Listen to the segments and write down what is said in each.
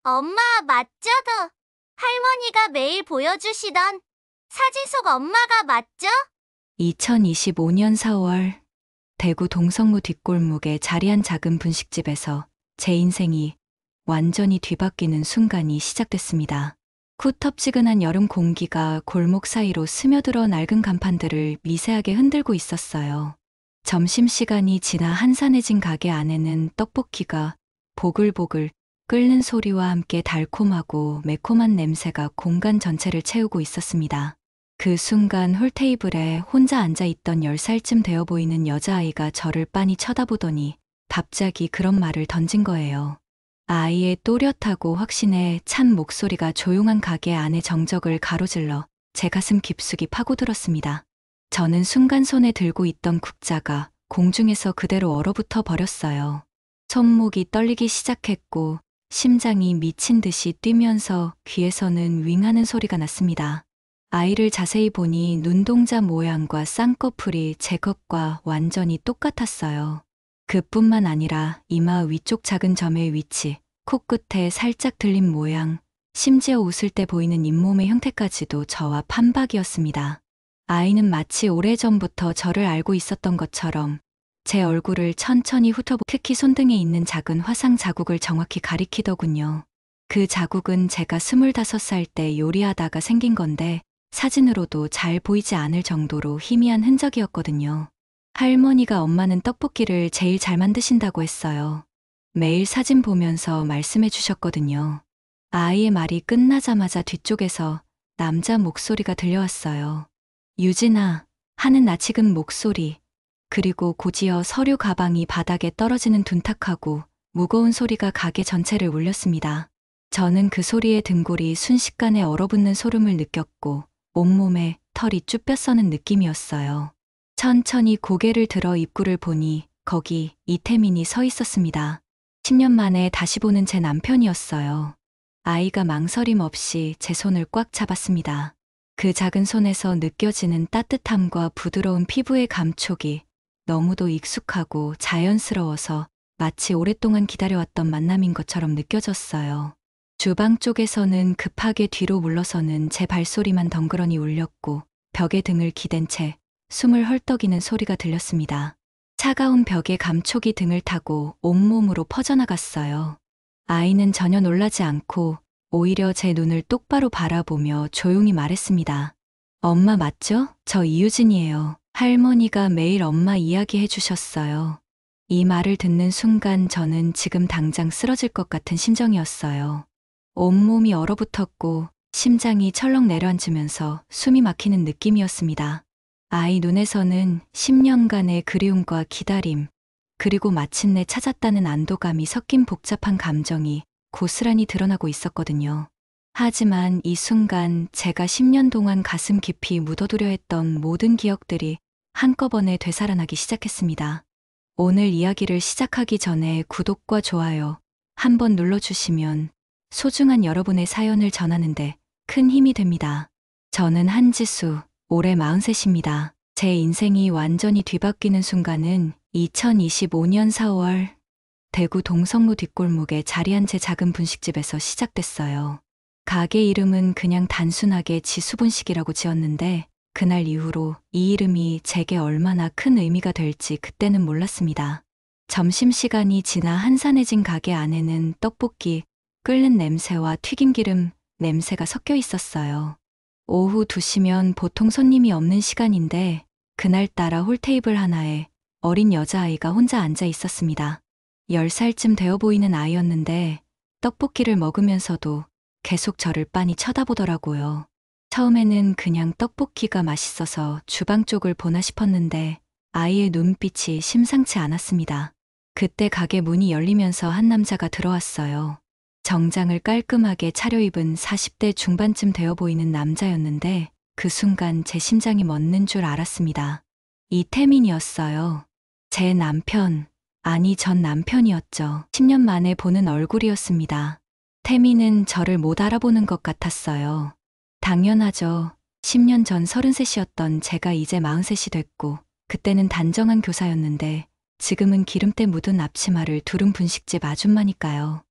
엄마, 맞죠? 할머니가 매일 보여주시던 사진 속 엄마가 맞죠? 2025년 4월 대구 동성로 뒷골목에 자리한 작은 분식집에서 제 인생이 완전히 뒤바뀌는 순간이 시작됐습니다. 쿠텁지근한 여름 공기가 골목 사이로 스며들어 낡은 간판들을 미세하게 흔들고 있었어요. 점심시간이 지나 한산해진 가게 안에는 떡볶이가 보글보글 끓는 소리와 함께 달콤하고 매콤한 냄새가 공간 전체를 채우고 있었습니다. 그 순간 홀테이블에 혼자 앉아있던 10살쯤 되어 보이는 여자아이가 저를 빤히 쳐다보더니 갑자기 그런 말을 던진 거예요. 아이의 또렷하고 확신에 찬 목소리가 조용한 가게 안의 정적을 가로질러 제 가슴 깊숙이 파고들었습니다. 저는 순간 손에 들고 있던 국자가 공중에서 그대로 얼어붙어 버렸어요. 손목이 떨리기 시작했고 심장이 미친 듯이 뛰면서 귀에서는 윙하는 소리가 났습니다. 아이를 자세히 보니 눈동자 모양과 쌍꺼풀이 제 것과 완전히 똑같았어요. 그뿐만 아니라 이마 위쪽 작은 점의 위치, 코끝에 살짝 들린 모양, 심지어 웃을 때 보이는 잇몸의 형태까지도 저와 판박이었습니다. 아이는 마치 오래전부터 저를 알고 있었던 것처럼 제 얼굴을 천천히 훑어보고 특히 손등에 있는 작은 화상 자국을 정확히 가리키더군요. 그 자국은 제가 25살 때 요리하다가 생긴 건데 사진으로도 잘 보이지 않을 정도로 희미한 흔적이었거든요. 할머니가 엄마는 떡볶이를 제일 잘 만드신다고 했어요. 매일 사진 보면서 말씀해 주셨거든요. 아이의 말이 끝나자마자 뒤쪽에서 남자 목소리가 들려왔어요. 유진아, 하는 나치근 목소리, 그리고 곧이어 서류 가방이 바닥에 떨어지는 둔탁하고 무거운 소리가 가게 전체를 울렸습니다. 저는 그 소리에 등골이 순식간에 얼어붙는 소름을 느꼈고 온몸에 털이 쭈뼛 서는 느낌이었어요. 천천히 고개를 들어 입구를 보니 거기 이태민이 서 있었습니다. 10년 만에 다시 보는 제 남편이었어요. 아이가 망설임 없이 제 손을 꽉 잡았습니다. 그 작은 손에서 느껴지는 따뜻함과 부드러운 피부의 감촉이 너무도 익숙하고 자연스러워서 마치 오랫동안 기다려왔던 만남인 것처럼 느껴졌어요. 주방 쪽에서는 급하게 뒤로 물러서는 제 발소리만 덩그러니 울렸고 벽에 등을 기댄 채 숨을 헐떡이는 소리가 들렸습니다. 차가운 벽의 감촉이 등을 타고 온몸으로 퍼져나갔어요. 아이는 전혀 놀라지 않고 오히려 제 눈을 똑바로 바라보며 조용히 말했습니다. 엄마 맞죠? 저 이유진이에요. 할머니가 매일 엄마 이야기해 주셨어요. 이 말을 듣는 순간 저는 지금 당장 쓰러질 것 같은 심정이었어요. 온몸이 얼어붙었고 심장이 철렁 내려앉으면서 숨이 막히는 느낌이었습니다. 아이 눈에서는 10년간의 그리움과 기다림, 그리고 마침내 찾았다는 안도감이 섞인 복잡한 감정이 고스란히 드러나고 있었거든요. 하지만 이 순간 제가 10년 동안 가슴 깊이 묻어두려 했던 모든 기억들이 한꺼번에 되살아나기 시작했습니다. 오늘 이야기를 시작하기 전에 구독과 좋아요 한번 눌러주시면 소중한 여러분의 사연을 전하는데 큰 힘이 됩니다. 저는 한지수, 올해 43입니다. 제 인생이 완전히 뒤바뀌는 순간은 2025년 4월 대구 동성로 뒷골목에 자리한 제 작은 분식집에서 시작됐어요. 가게 이름은 그냥 단순하게 지수분식이라고 지었는데 그날 이후로 이 이름이 제게 얼마나 큰 의미가 될지 그때는 몰랐습니다. 점심시간이 지나 한산해진 가게 안에는 떡볶이, 끓는 냄새와 튀김기름 냄새가 섞여 있었어요. 오후 2시면 보통 손님이 없는 시간인데 그날따라 홀테이블 하나에 어린 여자아이가 혼자 앉아 있었습니다. 10살쯤 되어 보이는 아이였는데 떡볶이를 먹으면서도 계속 저를 빤히 쳐다보더라고요. 처음에는 그냥 떡볶이가 맛있어서 주방 쪽을 보나 싶었는데 아이의 눈빛이 심상치 않았습니다. 그때 가게 문이 열리면서 한 남자가 들어왔어요. 정장을 깔끔하게 차려입은 40대 중반쯤 되어 보이는 남자였는데 그 순간 제 심장이 멎는 줄 알았습니다. 이태민이었어요. 제 남편, 아니 전 남편이었죠. 10년 만에 보는 얼굴이었습니다. 태민은 저를 못 알아보는 것 같았어요. 당연하죠. 10년 전 33이었던 제가 이제 43이 됐고 그때는 단정한 교사였는데 지금은 기름때 묻은 앞치마를 두른 분식집 아줌마니까요.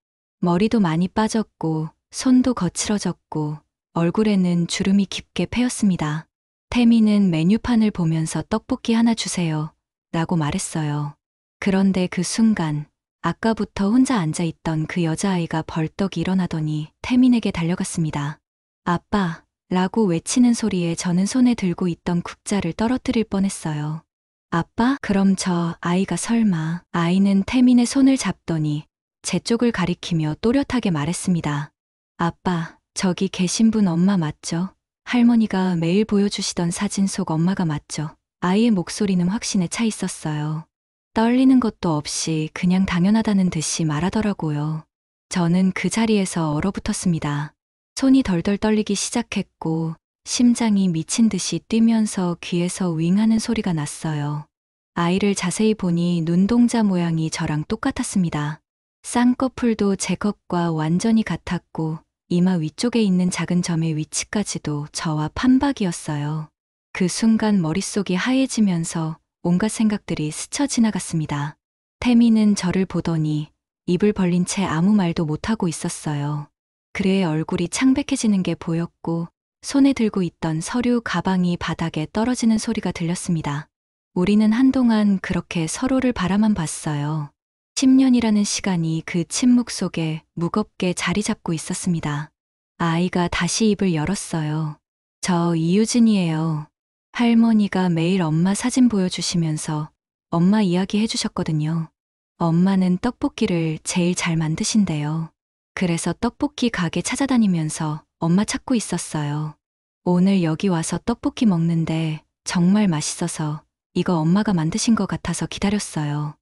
머리도 많이 빠졌고 손도 거칠어졌고 얼굴에는 주름이 깊게 패였습니다. 태미는 메뉴판을 보면서 떡볶이 하나 주세요 라고 말했어요. 그런데 그 순간 아까부터 혼자 앉아있던 그 여자아이가 벌떡 일어나더니 태민에게 달려갔습니다. 아빠 라고 외치는 소리에 저는 손에 들고 있던 국자를 떨어뜨릴 뻔했어요. 아빠? 그럼 저 아이가 설마. 아이는 태민의 손을 잡더니 제 쪽을 가리키며 또렷하게 말했습니다. 아빠, 저기 계신 분 엄마 맞죠? 할머니가 매일 보여주시던 사진 속 엄마가 맞죠? 아이의 목소리는 확신에 차 있었어요. 떨리는 것도 없이 그냥 당연하다는 듯이 말하더라고요. 저는 그 자리에서 얼어붙었습니다. 손이 덜덜 떨리기 시작했고 심장이 미친 듯이 뛰면서 귀에서 윙하는 소리가 났어요. 아이를 자세히 보니 눈동자 모양이 저랑 똑같았습니다. 쌍꺼풀도 제 것과 완전히 같았고 이마 위쪽에 있는 작은 점의 위치까지도 저와 판박이었어요. 그 순간 머릿속이 하얘지면서 온갖 생각들이 스쳐 지나갔습니다. 태미는 저를 보더니 입을 벌린 채 아무 말도 못하고 있었어요. 그의 얼굴이 창백해지는 게 보였고 손에 들고 있던 서류 가방이 바닥에 떨어지는 소리가 들렸습니다. 우리는 한동안 그렇게 서로를 바라만 봤어요. 10년이라는 시간이 그 침묵 속에 무겁게 자리 잡고 있었습니다. 아이가 다시 입을 열었어요. 저 이유진이에요. 할머니가 매일 엄마 사진 보여주시면서 엄마 이야기 해주셨거든요. 엄마는 떡볶이를 제일 잘 만드신대요. 그래서 떡볶이 가게 찾아다니면서 엄마 찾고 있었어요. 오늘 여기 와서 떡볶이 먹는데 정말 맛있어서 이거 엄마가 만드신 것 같아서 기다렸어요.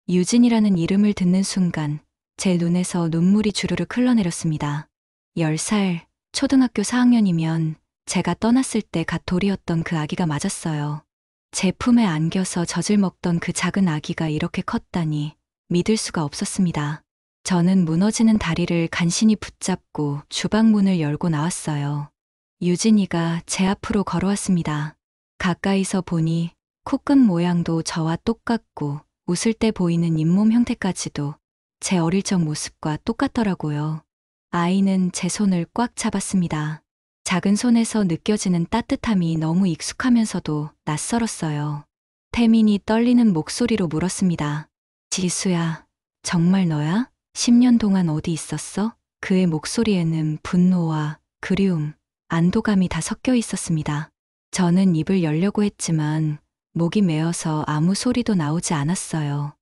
유진이라는 이름을 듣는 순간 제 눈에서 눈물이 주르륵 흘러내렸습니다. 10살, 초등학교 4학년이면 제가 떠났을 때 갓 돌이었던 그 아기가 맞았어요. 제 품에 안겨서 젖을 먹던 그 작은 아기가 이렇게 컸다니 믿을 수가 없었습니다. 저는 무너지는 다리를 간신히 붙잡고 주방 문을 열고 나왔어요. 유진이가 제 앞으로 걸어왔습니다. 가까이서 보니 코끝 모양도 저와 똑같고 웃을 때 보이는 잇몸 형태까지도 제 어릴 적 모습과 똑같더라고요. 아이는 제 손을 꽉 잡았습니다. 작은 손에서 느껴지는 따뜻함이 너무 익숙하면서도 낯설었어요. 태민이 떨리는 목소리로 물었습니다. 지수야, 정말 너야? 10년 동안 어디 있었어? 그의 목소리에는 분노와 그리움, 안도감이 다 섞여 있었습니다. 저는 입을 열려고 했지만 목이 메어서 아무 소리도 나오지 않았어요.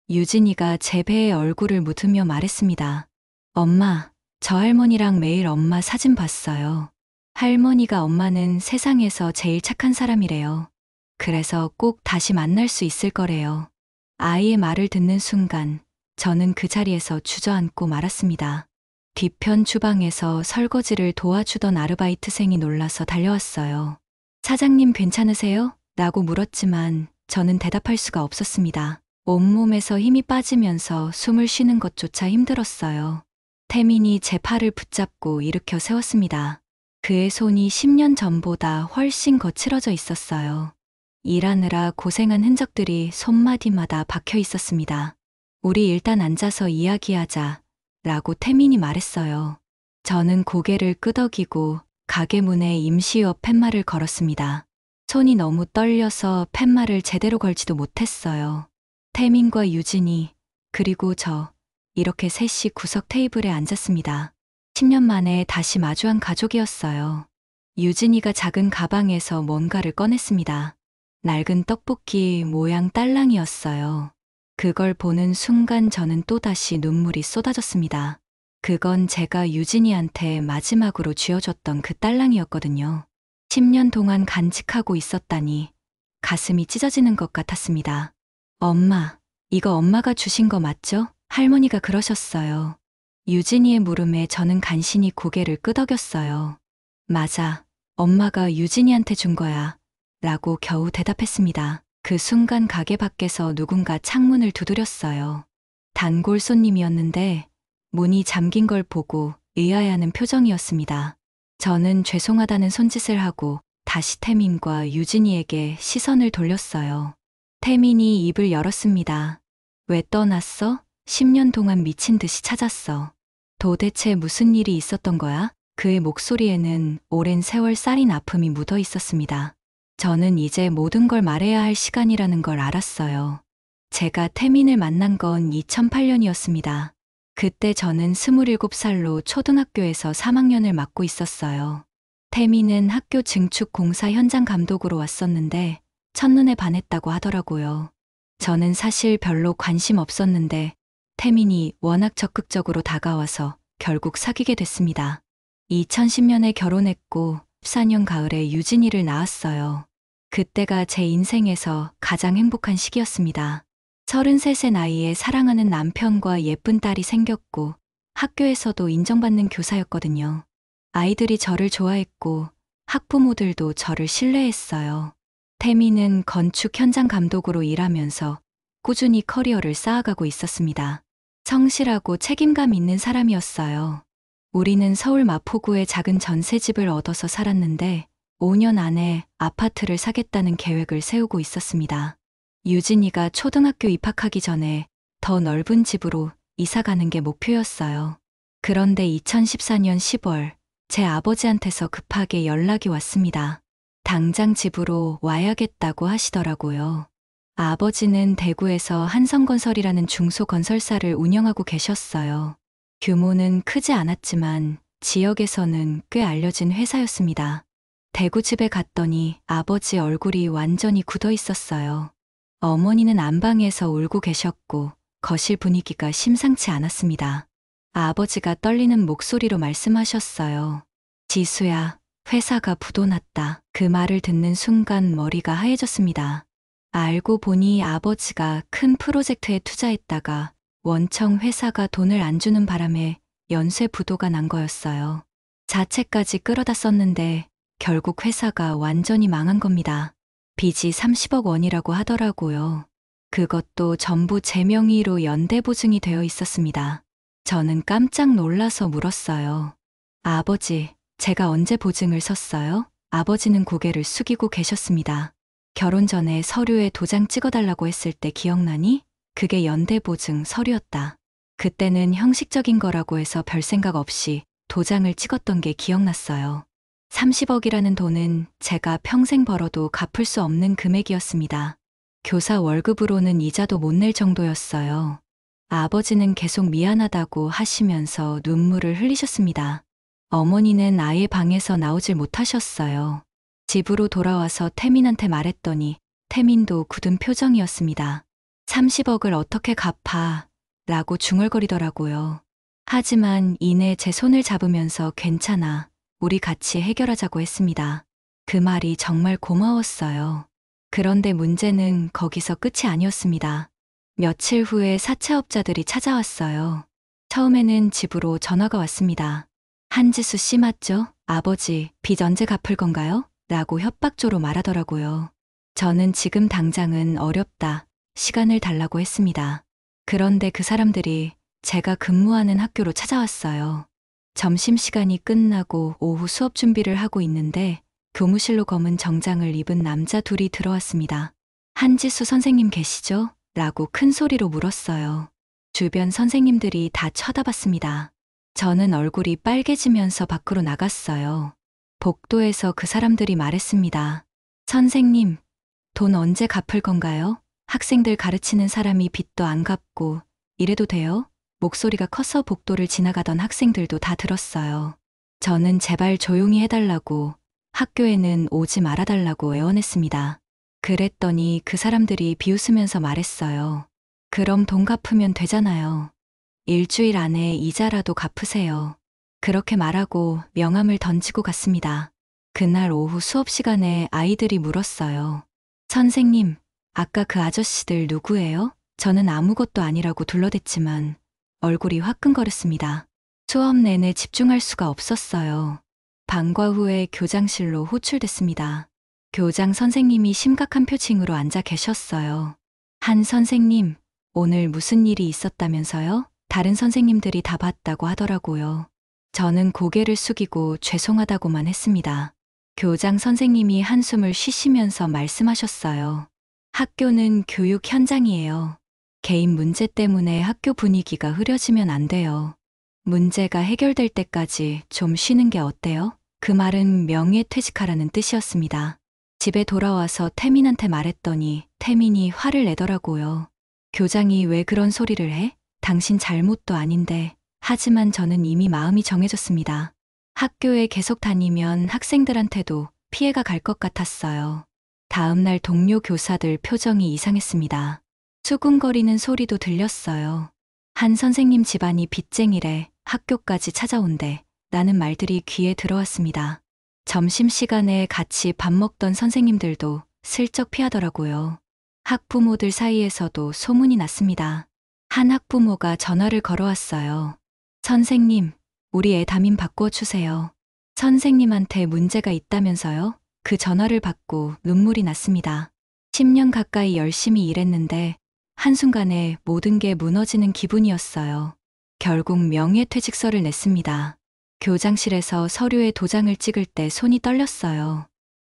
유진이가 제 배에 얼굴을 묻으며 말했습니다. 엄마, 저 할머니랑 매일 엄마 사진 봤어요. 할머니가 엄마는 세상에서 제일 착한 사람이래요. 그래서 꼭 다시 만날 수 있을 거래요. 아이의 말을 듣는 순간 저는 그 자리에서 주저앉고 말았습니다. 뒤편 주방에서 설거지를 도와주던 아르바이트생이 놀라서 달려왔어요. 사장님 괜찮으세요? 라고 물었지만 저는 대답할 수가 없었습니다. 온몸에서 힘이 빠지면서 숨을 쉬는 것조차 힘들었어요. 태민이 제 팔을 붙잡고 일으켜 세웠습니다. 그의 손이 10년 전보다 훨씬 거칠어져 있었어요. 일하느라 고생한 흔적들이 손마디마다 박혀 있었습니다. 우리 일단 앉아서 이야기하자 라고 태민이 말했어요. 저는 고개를 끄덕이고 가게 문에 임시어 팻말을 걸었습니다. 손이 너무 떨려서 팻말을 제대로 걸지도 못했어요. 태민과 유진이 그리고 저 이렇게 셋이 구석 테이블에 앉았습니다. 10년 만에 다시 마주한 가족이었어요. 유진이가 작은 가방에서 뭔가를 꺼냈습니다. 낡은 떡볶이 모양 딸랑이었어요. 그걸 보는 순간 저는 또다시 눈물이 쏟아졌습니다. 그건 제가 유진이한테 마지막으로 쥐어줬던 그 딸랑이었거든요. 10년 동안 간직하고 있었다니 가슴이 찢어지는 것 같았습니다. 엄마, 이거 엄마가 주신 거 맞죠? 할머니가 그러셨어요. 유진이의 물음에 저는 간신히 고개를 끄덕였어요. 맞아, 엄마가 유진이한테 준 거야. 라고 겨우 대답했습니다. 그 순간 가게 밖에서 누군가 창문을 두드렸어요. 단골 손님이었는데 문이 잠긴 걸 보고 의아해하는 표정이었습니다. 저는 죄송하다는 손짓을 하고 다시 태민과 유진이에게 시선을 돌렸어요. 태민이 입을 열었습니다. 왜 떠났어? 10년 동안 미친 듯이 찾았어. 도대체 무슨 일이 있었던 거야? 그의 목소리에는 오랜 세월 쌓인 아픔이 묻어 있었습니다. 저는 이제 모든 걸 말해야 할 시간이라는 걸 알았어요. 제가 태민을 만난 건 2008년이었습니다. 그때 저는 27살로 초등학교에서 3학년을 맡고 있었어요. 태민은 학교 증축 공사 현장 감독으로 왔었는데 첫눈에 반했다고 하더라고요. 저는 사실 별로 관심 없었는데 태민이 워낙 적극적으로 다가와서 결국 사귀게 됐습니다. 2010년에 결혼했고 14년 가을에 유진이를 낳았어요. 그때가 제 인생에서 가장 행복한 시기였습니다. 33세 나이에 사랑하는 남편과 예쁜 딸이 생겼고 학교에서도 인정받는 교사였거든요. 아이들이 저를 좋아했고 학부모들도 저를 신뢰했어요. 태미는 건축 현장 감독으로 일하면서 꾸준히 커리어를 쌓아가고 있었습니다. 성실하고 책임감 있는 사람이었어요. 우리는 서울 마포구에 작은 전셋집을 얻어서 살았는데 5년 안에 아파트를 사겠다는 계획을 세우고 있었습니다. 유진이가 초등학교 입학하기 전에 더 넓은 집으로 이사 가는 게 목표였어요. 그런데 2014년 10월 제 아버지한테서 급하게 연락이 왔습니다. 당장 집으로 와야겠다고 하시더라고요. 아버지는 대구에서 한성건설이라는 중소건설사를 운영하고 계셨어요. 규모는 크지 않았지만 지역에서는 꽤 알려진 회사였습니다. 대구 집에 갔더니 아버지 얼굴이 완전히 굳어 있었어요. 어머니는 안방에서 울고 계셨고 거실 분위기가 심상치 않았습니다. 아버지가 떨리는 목소리로 말씀하셨어요. 지수야, 회사가 부도났다. 그 말을 듣는 순간 머리가 하얘졌습니다. 알고 보니 아버지가 큰 프로젝트에 투자했다가 원청 회사가 돈을 안 주는 바람에 연쇄 부도가 난 거였어요. 자체까지 끌어다 썼는데 결국 회사가 완전히 망한 겁니다. 빚이 30억 원이라고 하더라고요. 그것도 전부 제 명의로 연대보증이 되어 있었습니다. 저는 깜짝 놀라서 물었어요. 아버지, 제가 언제 보증을 섰어요? 아버지는 고개를 숙이고 계셨습니다. 결혼 전에 서류에 도장 찍어달라고 했을 때 기억나니? 그게 연대보증 서류였다. 그때는 형식적인 거라고 해서 별 생각 없이 도장을 찍었던 게 기억났어요. 30억이라는 돈은 제가 평생 벌어도 갚을 수 없는 금액이었습니다. 교사 월급으로는 이자도 못 낼 정도였어요. 아버지는 계속 미안하다고 하시면서 눈물을 흘리셨습니다. 어머니는 아예 방에서 나오질 못하셨어요. 집으로 돌아와서 태민한테 말했더니 태민도 굳은 표정이었습니다. 30억을 어떻게 갚아? 라고 중얼거리더라고요. 하지만 이내 제 손을 잡으면서 괜찮아. 우리 같이 해결하자고 했습니다. 그 말이 정말 고마웠어요. 그런데 문제는 거기서 끝이 아니었습니다. 며칠 후에 사채업자들이 찾아왔어요. 처음에는 집으로 전화가 왔습니다. 한지수 씨 맞죠? 아버지, 빚 언제 갚을 건가요? 라고 협박조로 말하더라고요. 저는 지금 당장은 어렵다. 시간을 달라고 했습니다. 그런데 그 사람들이 제가 근무하는 학교로 찾아왔어요. 점심시간이 끝나고 오후 수업 준비를 하고 있는데 교무실로 검은 정장을 입은 남자 둘이 들어왔습니다. 한지수 선생님 계시죠? 라고 큰 소리로 물었어요. 주변 선생님들이 다 쳐다봤습니다. 저는 얼굴이 빨개지면서 밖으로 나갔어요. 복도에서 그 사람들이 말했습니다. 선생님, 돈 언제 갚을 건가요? 학생들 가르치는 사람이 빚도 안 갚고 이래도 돼요? 목소리가 커서 복도를 지나가던 학생들도 다 들었어요. 저는 제발 조용히 해달라고 학교에는 오지 말아달라고 애원했습니다. 그랬더니 그 사람들이 비웃으면서 말했어요. 그럼 돈 갚으면 되잖아요. 일주일 안에 이자라도 갚으세요. 그렇게 말하고 명함을 던지고 갔습니다. 그날 오후 수업 시간에 아이들이 물었어요. 선생님, 아까 그 아저씨들 누구예요? 저는 아무것도 아니라고 둘러댔지만 얼굴이 화끈거렸습니다. 수업 내내 집중할 수가 없었어요. 방과 후에 교장실로 호출됐습니다. 교장 선생님이 심각한 표情으로 앉아 계셨어요. 한 선생님, 오늘 무슨 일이 있었다면서요? 다른 선생님들이 다 봤다고 하더라고요. 저는 고개를 숙이고 죄송하다고만 했습니다. 교장 선생님이 한숨을 쉬시면서 말씀하셨어요. 학교는 교육 현장이에요. 개인 문제 때문에 학교 분위기가 흐려지면 안 돼요. 문제가 해결될 때까지 좀 쉬는 게 어때요? 그 말은 명예퇴직하라는 뜻이었습니다. 집에 돌아와서 태민한테 말했더니 태민이 화를 내더라고요. 교장이 왜 그런 소리를 해? 당신 잘못도 아닌데. 하지만 저는 이미 마음이 정해졌습니다. 학교에 계속 다니면 학생들한테도 피해가 갈 것 같았어요. 다음 날 동료 교사들 표정이 이상했습니다. 수군거리는 소리도 들렸어요. 한 선생님 집안이 빚쟁이래 학교까지 찾아온대 라는 말들이 귀에 들어왔습니다. 점심시간에 같이 밥 먹던 선생님들도 슬쩍 피하더라고요. 학부모들 사이에서도 소문이 났습니다. 한 학부모가 전화를 걸어왔어요. 선생님, 우리 애 담임 바꿔주세요. 선생님한테 문제가 있다면서요? 그 전화를 받고 눈물이 났습니다. 10년 가까이 열심히 일했는데 한순간에 모든 게 무너지는 기분이었어요. 결국 명예퇴직서를 냈습니다. 교장실에서 서류에 도장을 찍을 때 손이 떨렸어요.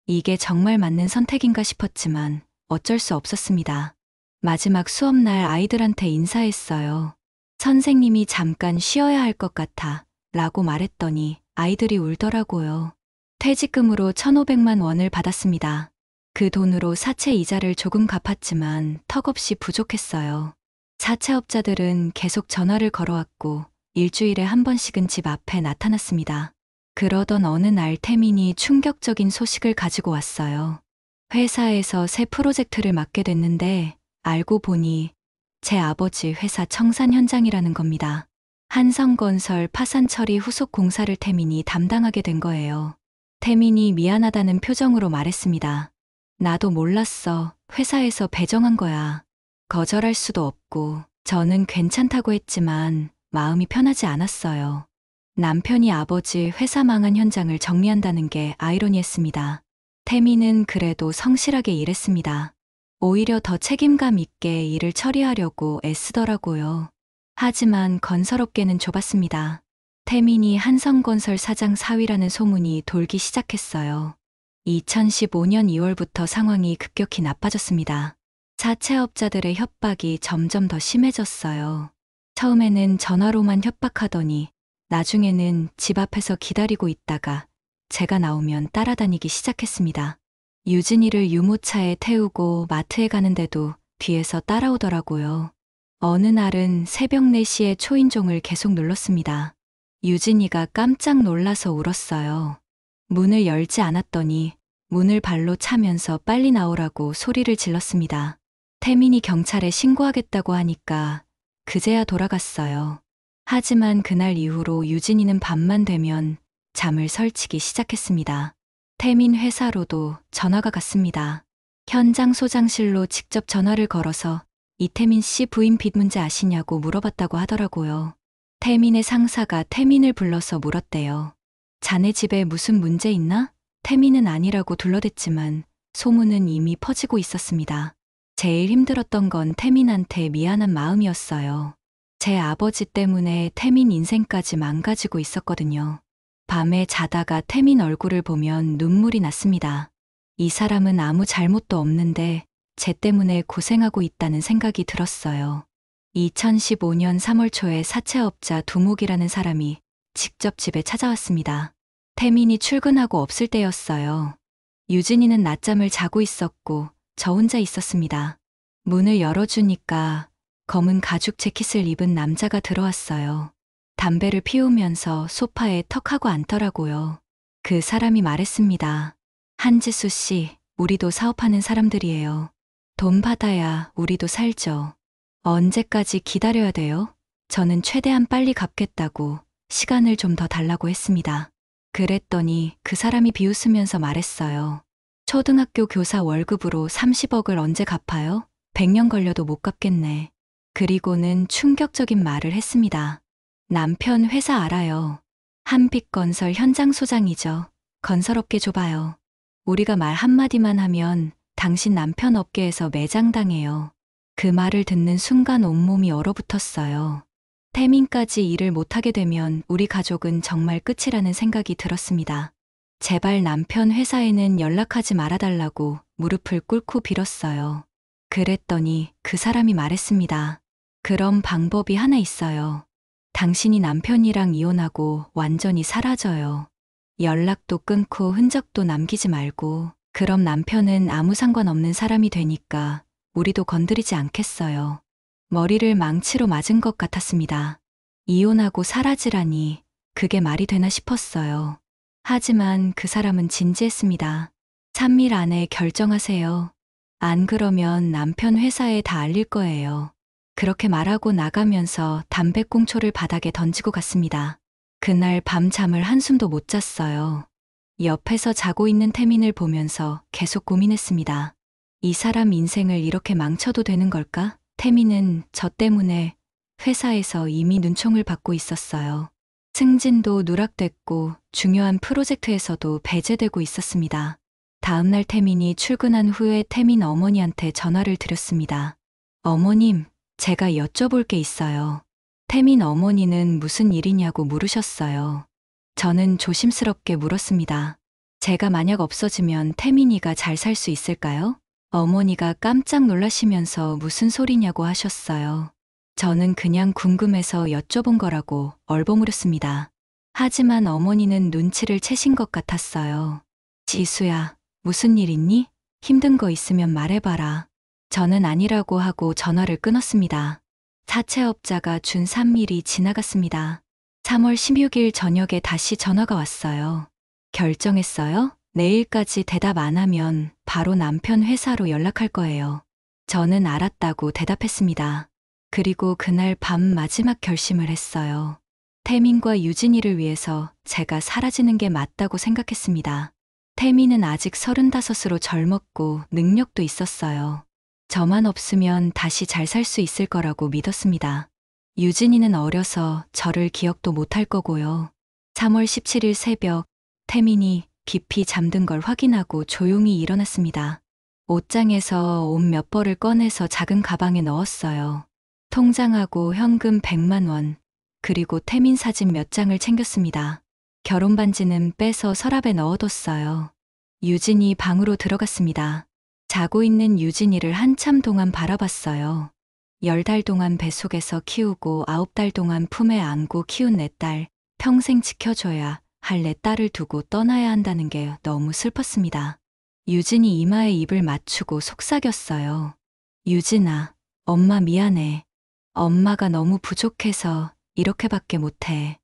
이게 정말 맞는 선택인가 싶었지만 어쩔 수 없었습니다. 마지막 수업날 아이들한테 인사했어요. 선생님이 잠깐 쉬어야 할 것 같아 라고 말했더니 아이들이 울더라고요. 퇴직금으로 1,500만 원을 받았습니다. 그 돈으로 사채 이자를 조금 갚았지만 턱없이 부족했어요. 사채업자들은 계속 전화를 걸어왔고 일주일에 한 번씩은 집 앞에 나타났습니다. 그러던 어느 날 태민이 충격적인 소식을 가지고 왔어요. 회사에서 새 프로젝트를 맡게 됐는데 알고 보니 제 아버지 회사 청산 현장이라는 겁니다. 한성건설 파산 처리 후속 공사를 태민이 담당하게 된 거예요. 태민이 미안하다는 표정으로 말했습니다. 나도 몰랐어. 회사에서 배정한 거야. 거절할 수도 없고 저는 괜찮다고 했지만 마음이 편하지 않았어요. 남편이 아버지 회사 망한 현장을 정리한다는 게 아이러니했습니다. 태민은 그래도 성실하게 일했습니다. 오히려 더 책임감 있게 일을 처리하려고 애쓰더라고요. 하지만 건설업계는 좁았습니다. 태민이 한성건설 사장 사위라는 소문이 돌기 시작했어요. 2015년 2월부터 상황이 급격히 나빠졌습니다. 사채업자들의 협박이 점점 더 심해졌어요. 처음에는 전화로만 협박하더니 나중에는 집 앞에서 기다리고 있다가 제가 나오면 따라다니기 시작했습니다. 유진이를 유모차에 태우고 마트에 가는데도 뒤에서 따라오더라고요. 어느 날은 새벽 4시에 초인종을 계속 눌렀습니다. 유진이가 깜짝 놀라서 울었어요. 문을 열지 않았더니 문을 발로 차면서 빨리 나오라고 소리를 질렀습니다. 태민이 경찰에 신고하겠다고 하니까 그제야 돌아갔어요. 하지만 그날 이후로 유진이는 밤만 되면 잠을 설치기 시작했습니다. 태민 회사로도 전화가 갔습니다. 현장 소장실로 직접 전화를 걸어서 이태민 씨 부인 빚 문제 아시냐고 물어봤다고 하더라고요. 태민의 상사가 태민을 불러서 물었대요. 자네 집에 무슨 문제 있나? 태민은 아니라고 둘러댔지만 소문은 이미 퍼지고 있었습니다. 제일 힘들었던 건 태민한테 미안한 마음이었어요. 제 아버지 때문에 태민 인생까지 망가지고 있었거든요. 밤에 자다가 태민 얼굴을 보면 눈물이 났습니다. 이 사람은 아무 잘못도 없는데 쟤 때문에 고생하고 있다는 생각이 들었어요. 2015년 3월 초에 사채업자 두목이라는 사람이 직접 집에 찾아왔습니다. 태민이 출근하고 없을 때였어요. 유진이는 낮잠을 자고 있었고 저 혼자 있었습니다. 문을 열어주니까 검은 가죽 재킷을 입은 남자가 들어왔어요. 담배를 피우면서 소파에 턱하고 앉더라고요. 그 사람이 말했습니다. 한지수 씨, 우리도 사업하는 사람들이에요. 돈 받아야 우리도 살죠. 언제까지 기다려야 돼요? 저는 최대한 빨리 갚겠다고 시간을 좀 더 달라고 했습니다. 그랬더니 그 사람이 비웃으면서 말했어요. 초등학교 교사 월급으로 30억을 언제 갚아요? 100년 걸려도 못 갚겠네. 그리고는 충격적인 말을 했습니다. 남편 회사 알아요. 한빛건설 현장 소장이죠. 건설업계 좁아요. 우리가 말 한마디만 하면 당신 남편 업계에서 매장당해요. 그 말을 듣는 순간 온몸이 얼어붙었어요. 태민까지 일을 못하게 되면 우리 가족은 정말 끝이라는 생각이 들었습니다. 제발 남편 회사에는 연락하지 말아달라고 무릎을 꿇고 빌었어요. 그랬더니 그 사람이 말했습니다. 그럼 방법이 하나 있어요. 당신이 남편이랑 이혼하고 완전히 사라져요. 연락도 끊고 흔적도 남기지 말고, 그럼 남편은 아무 상관없는 사람이 되니까 우리도 건드리지 않겠어요. 머리를 망치로 맞은 것 같았습니다. 이혼하고 사라지라니 그게 말이 되나 싶었어요. 하지만 그 사람은 진지했습니다. 3일 안에 결정하세요. 안 그러면 남편 회사에 다 알릴 거예요. 그렇게 말하고 나가면서 담배꽁초를 바닥에 던지고 갔습니다. 그날 밤 잠을 한숨도 못 잤어요. 옆에서 자고 있는 태민을 보면서 계속 고민했습니다. 이 사람 인생을 이렇게 망쳐도 되는 걸까? 태민은 저 때문에 회사에서 이미 눈총을 받고 있었어요. 승진도 누락됐고 중요한 프로젝트에서도 배제되고 있었습니다. 다음날 태민이 출근한 후에 태민 어머니한테 전화를 드렸습니다. 어머님, 제가 여쭤볼 게 있어요. 태민 어머니는 무슨 일이냐고 물으셨어요. 저는 조심스럽게 물었습니다. 제가 만약 없어지면 태민이가 잘 살 수 있을까요? 어머니가 깜짝 놀라시면서 무슨 소리냐고 하셨어요. 저는 그냥 궁금해서 여쭤본 거라고 얼버무렸습니다. 하지만 어머니는 눈치를 채신 것 같았어요. 지수야, 무슨 일 있니? 힘든 거 있으면 말해봐라. 저는 아니라고 하고 전화를 끊었습니다. 사채업자가 준 3일이 지나갔습니다. 3월 16일 저녁에 다시 전화가 왔어요. 결정했어요? 내일까지 대답 안 하면 바로 남편 회사로 연락할 거예요. 저는 알았다고 대답했습니다. 그리고 그날 밤 마지막 결심을 했어요. 태민과 유진이를 위해서 제가 사라지는 게 맞다고 생각했습니다. 태민은 아직 35으로 젊었고 능력도 있었어요. 저만 없으면 다시 잘 살 수 있을 거라고 믿었습니다. 유진이는 어려서 저를 기억도 못할 거고요. 3월 17일 새벽, 태민이 깊이 잠든 걸 확인하고 조용히 일어났습니다. 옷장에서 옷 몇 벌을 꺼내서 작은 가방에 넣었어요. 통장하고 현금 100만 원, 그리고 태민 사진 몇 장을 챙겼습니다. 결혼 반지는 빼서 서랍에 넣어뒀어요. 유진이 방으로 들어갔습니다. 자고 있는 유진이를 한참 동안 바라봤어요. 10달 동안 뱃속에서 키우고 9달 동안 품에 안고 키운 내 딸, 평생 지켜줘야 할 내 딸을 두고 떠나야 한다는 게 너무 슬펐습니다. 유진이 이마에 입을 맞추고 속삭였어요. 유진아, 엄마 미안해. 엄마가 너무 부족해서 이렇게밖에 못해.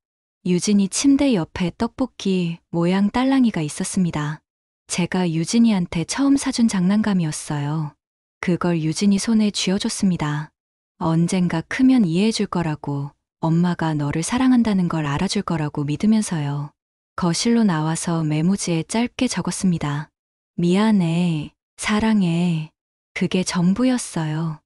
유진이 침대 옆에 떡볶이 모양 딸랑이가 있었습니다. 제가 유진이한테 처음 사준 장난감이었어요. 그걸 유진이 손에 쥐어줬습니다. 언젠가 크면 이해해줄 거라고, 엄마가 너를 사랑한다는 걸 알아줄 거라고 믿으면서요. 거실로 나와서 메모지에 짧게 적었습니다. 미안해, 사랑해. 그게 전부였어요.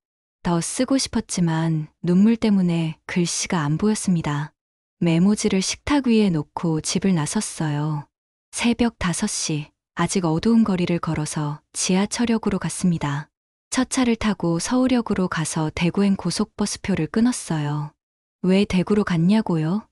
더 쓰고 싶었지만 눈물 때문에 글씨가 안 보였습니다. 메모지를 식탁 위에 놓고 집을 나섰어요. 새벽 5시, 아직 어두운 거리를 걸어서 지하철역으로 갔습니다. 첫 차를 타고 서울역으로 가서 대구행 고속버스표를 끊었어요. 왜 대구로 갔냐고요?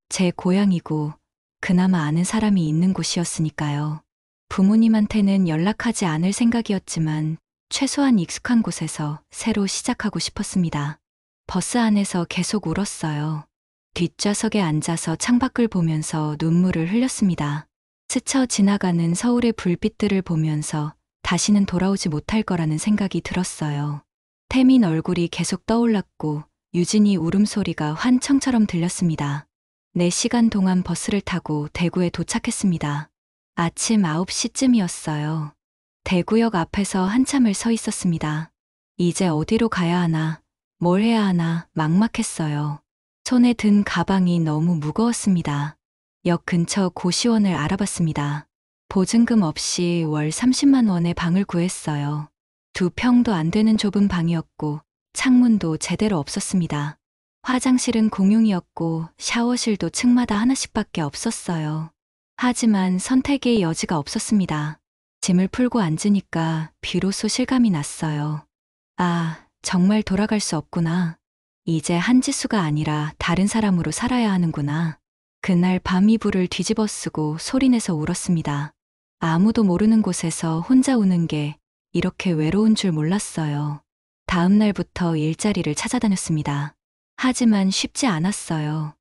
제 고향이고 그나마 아는 사람이 있는 곳이었으니까요. 부모님한테는 연락하지 않을 생각이었지만 최소한 익숙한 곳에서 새로 시작하고 싶었습니다. 버스 안에서 계속 울었어요. 뒷좌석에 앉아서 창밖을 보면서 눈물을 흘렸습니다. 스쳐 지나가는 서울의 불빛들을 보면서 다시는 돌아오지 못할 거라는 생각이 들었어요. 태민 얼굴이 계속 떠올랐고 유진이 울음소리가 환청처럼 들렸습니다. 4시간 동안 버스를 타고 대구에 도착했습니다. 아침 9시쯤이었어요. 대구역 앞에서 한참을 서 있었습니다. 이제 어디로 가야 하나, 뭘 해야 하나 막막했어요. 손에 든 가방이 너무 무거웠습니다. 역 근처 고시원을 알아봤습니다. 보증금 없이 월 30만 원의 방을 구했어요. 2평도 안 되는 좁은 방이었고 창문도 제대로 없었습니다. 화장실은 공용이었고 샤워실도 층마다 하나씩밖에 없었어요. 하지만 선택의 여지가 없었습니다. 짐을 풀고 앉으니까 비로소 실감이 났어요. 아, 정말 돌아갈 수 없구나. 이제 한지수가 아니라 다른 사람으로 살아야 하는구나. 그날 밤 이불을 뒤집어 쓰고 소리내서 울었습니다. 아무도 모르는 곳에서 혼자 우는 게 이렇게 외로운 줄 몰랐어요. 다음 날부터 일자리를 찾아다녔습니다. 하지만 쉽지 않았어요.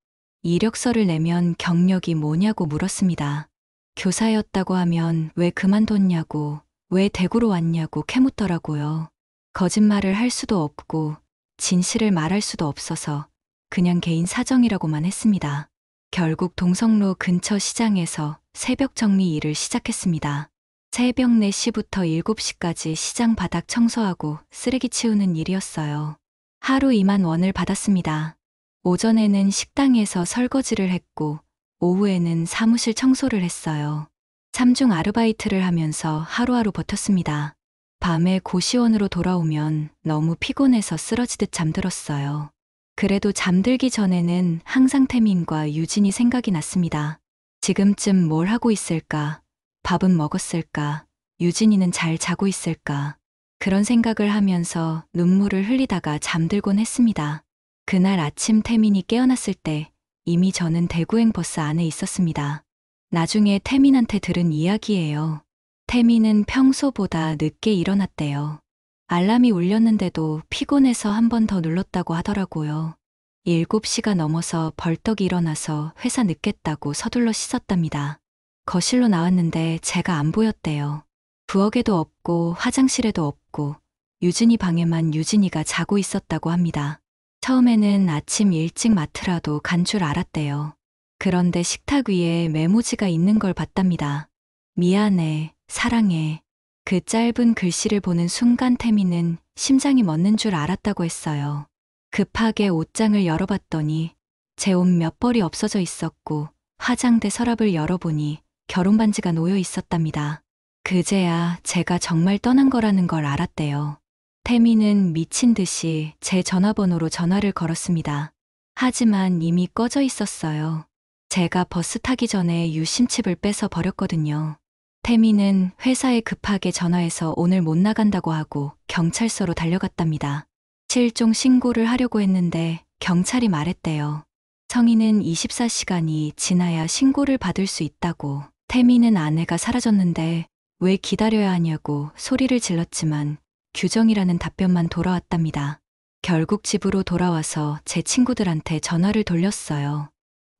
이력서를 내면 경력이 뭐냐고 물었습니다. 교사였다고 하면 왜 그만뒀냐고, 왜 대구로 왔냐고 캐묻더라고요. 거짓말을 할 수도 없고 진실을 말할 수도 없어서 그냥 개인 사정이라고만 했습니다. 결국 동성로 근처 시장에서 새벽 정리 일을 시작했습니다. 새벽 4시부터 7시까지 시장 바닥 청소하고 쓰레기 치우는 일이었어요. 하루 2만 원을 받았습니다. 오전에는 식당에서 설거지를 했고 오후에는 사무실 청소를 했어요. 3중 아르바이트를 하면서 하루하루 버텼습니다. 밤에 고시원으로 돌아오면 너무 피곤해서 쓰러지듯 잠들었어요. 그래도 잠들기 전에는 항상 태민과 유진이 생각이 났습니다. 지금쯤 뭘 하고 있을까? 밥은 먹었을까? 유진이는 잘 자고 있을까? 그런 생각을 하면서 눈물을 흘리다가 잠들곤 했습니다. 그날 아침 태민이 깨어났을 때 이미 저는 대구행 버스 안에 있었습니다. 나중에 태민한테 들은 이야기예요. 태민은 평소보다 늦게 일어났대요. 알람이 울렸는데도 피곤해서 한 번 더 눌렀다고 하더라고요. 7시가 넘어서 벌떡 일어나서 회사 늦겠다고 서둘러 씻었답니다. 거실로 나왔는데 제가 안 보였대요. 부엌에도 없고 화장실에도 없고 유진이 방에만 유진이가 자고 있었다고 합니다. 처음에는 아침 일찍 마트라도 간 줄 알았대요. 그런데 식탁 위에 메모지가 있는 걸 봤답니다. 미안해, 사랑해. 그 짧은 글씨를 보는 순간 태민은 심장이 멎는 줄 알았다고 했어요. 급하게 옷장을 열어봤더니 제 옷 몇 벌이 없어져 있었고 화장대 서랍을 열어보니 결혼 반지가 놓여 있었답니다. 그제야 제가 정말 떠난 거라는 걸 알았대요. 태민은 미친 듯이 제 전화번호로 전화를 걸었습니다. 하지만 이미 꺼져 있었어요. 제가 버스 타기 전에 유심칩을 빼서 버렸거든요. 태민은 회사에 급하게 전화해서 오늘 못 나간다고 하고 경찰서로 달려갔답니다. 실종 신고를 하려고 했는데 경찰이 말했대요. 성인은 24시간이 지나야 신고를 받을 수 있다고. 태민은 아내가 사라졌는데 왜 기다려야 하냐고 소리를 질렀지만 규정이라는 답변만 돌아왔답니다. 결국 집으로 돌아와서 제 친구들한테 전화를 돌렸어요.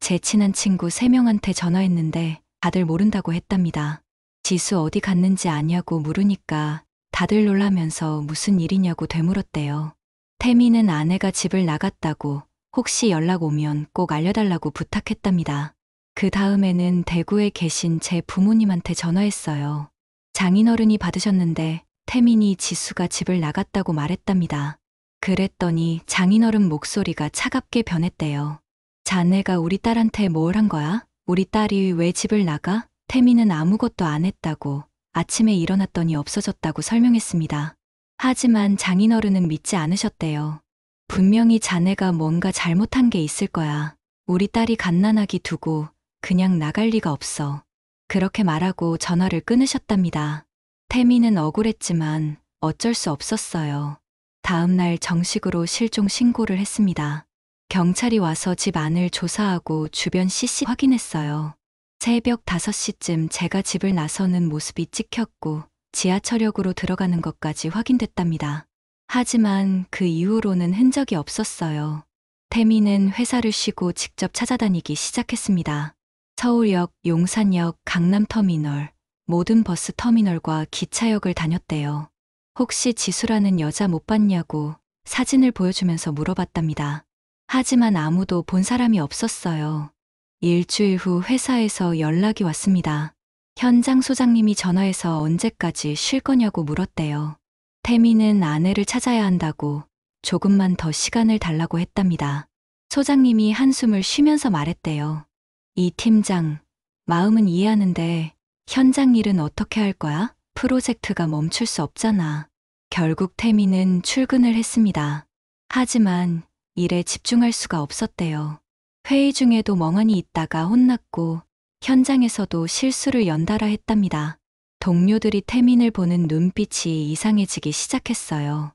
제 친한 친구 3명한테 전화했는데 다들 모른다고 했답니다. 지수 어디 갔는지 아냐고 물으니까 다들 놀라면서 무슨 일이냐고 되물었대요. 태민은 아내가 집을 나갔다고 혹시 연락 오면 꼭 알려달라고 부탁했답니다. 그 다음에는 대구에 계신 제 부모님한테 전화했어요. 장인어른이 받으셨는데 태민이 지수가 집을 나갔다고 말했답니다. 그랬더니 장인어른 목소리가 차갑게 변했대요. 자네가 우리 딸한테 뭘 한 거야? 우리 딸이 왜 집을 나가? 태민은 아무것도 안 했다고 아침에 일어났더니 없어졌다고 설명했습니다. 하지만 장인어른은 믿지 않으셨대요. 분명히 자네가 뭔가 잘못한 게 있을 거야. 우리 딸이 갓난아기 두고 그냥 나갈 리가 없어. 그렇게 말하고 전화를 끊으셨답니다. 태민은 억울했지만 어쩔 수 없었어요. 다음 날 정식으로 실종 신고를 했습니다. 경찰이 와서 집 안을 조사하고 주변 CC 확인했어요. 새벽 5시쯤 제가 집을 나서는 모습이 찍혔고 지하철역으로 들어가는 것까지 확인됐답니다. 하지만 그 이후로는 흔적이 없었어요. 태민은 회사를 쉬고 직접 찾아다니기 시작했습니다. 서울역, 용산역, 강남터미널, 모든 버스 터미널과 기차역을 다녔대요. 혹시 지수라는 여자 못 봤냐고 사진을 보여주면서 물어봤답니다. 하지만 아무도 본 사람이 없었어요. 일주일 후 회사에서 연락이 왔습니다. 현장 소장님이 전화해서 언제까지 쉴 거냐고 물었대요. 태민은 아내를 찾아야 한다고 조금만 더 시간을 달라고 했답니다. 소장님이 한숨을 쉬면서 말했대요. 이 팀장, 마음은 이해하는데 현장 일은 어떻게 할 거야? 프로젝트가 멈출 수 없잖아. 결국 태민은 출근을 했습니다. 하지만 일에 집중할 수가 없었대요. 회의 중에도 멍하니 있다가 혼났고 현장에서도 실수를 연달아 했답니다. 동료들이 태민을 보는 눈빛이 이상해지기 시작했어요.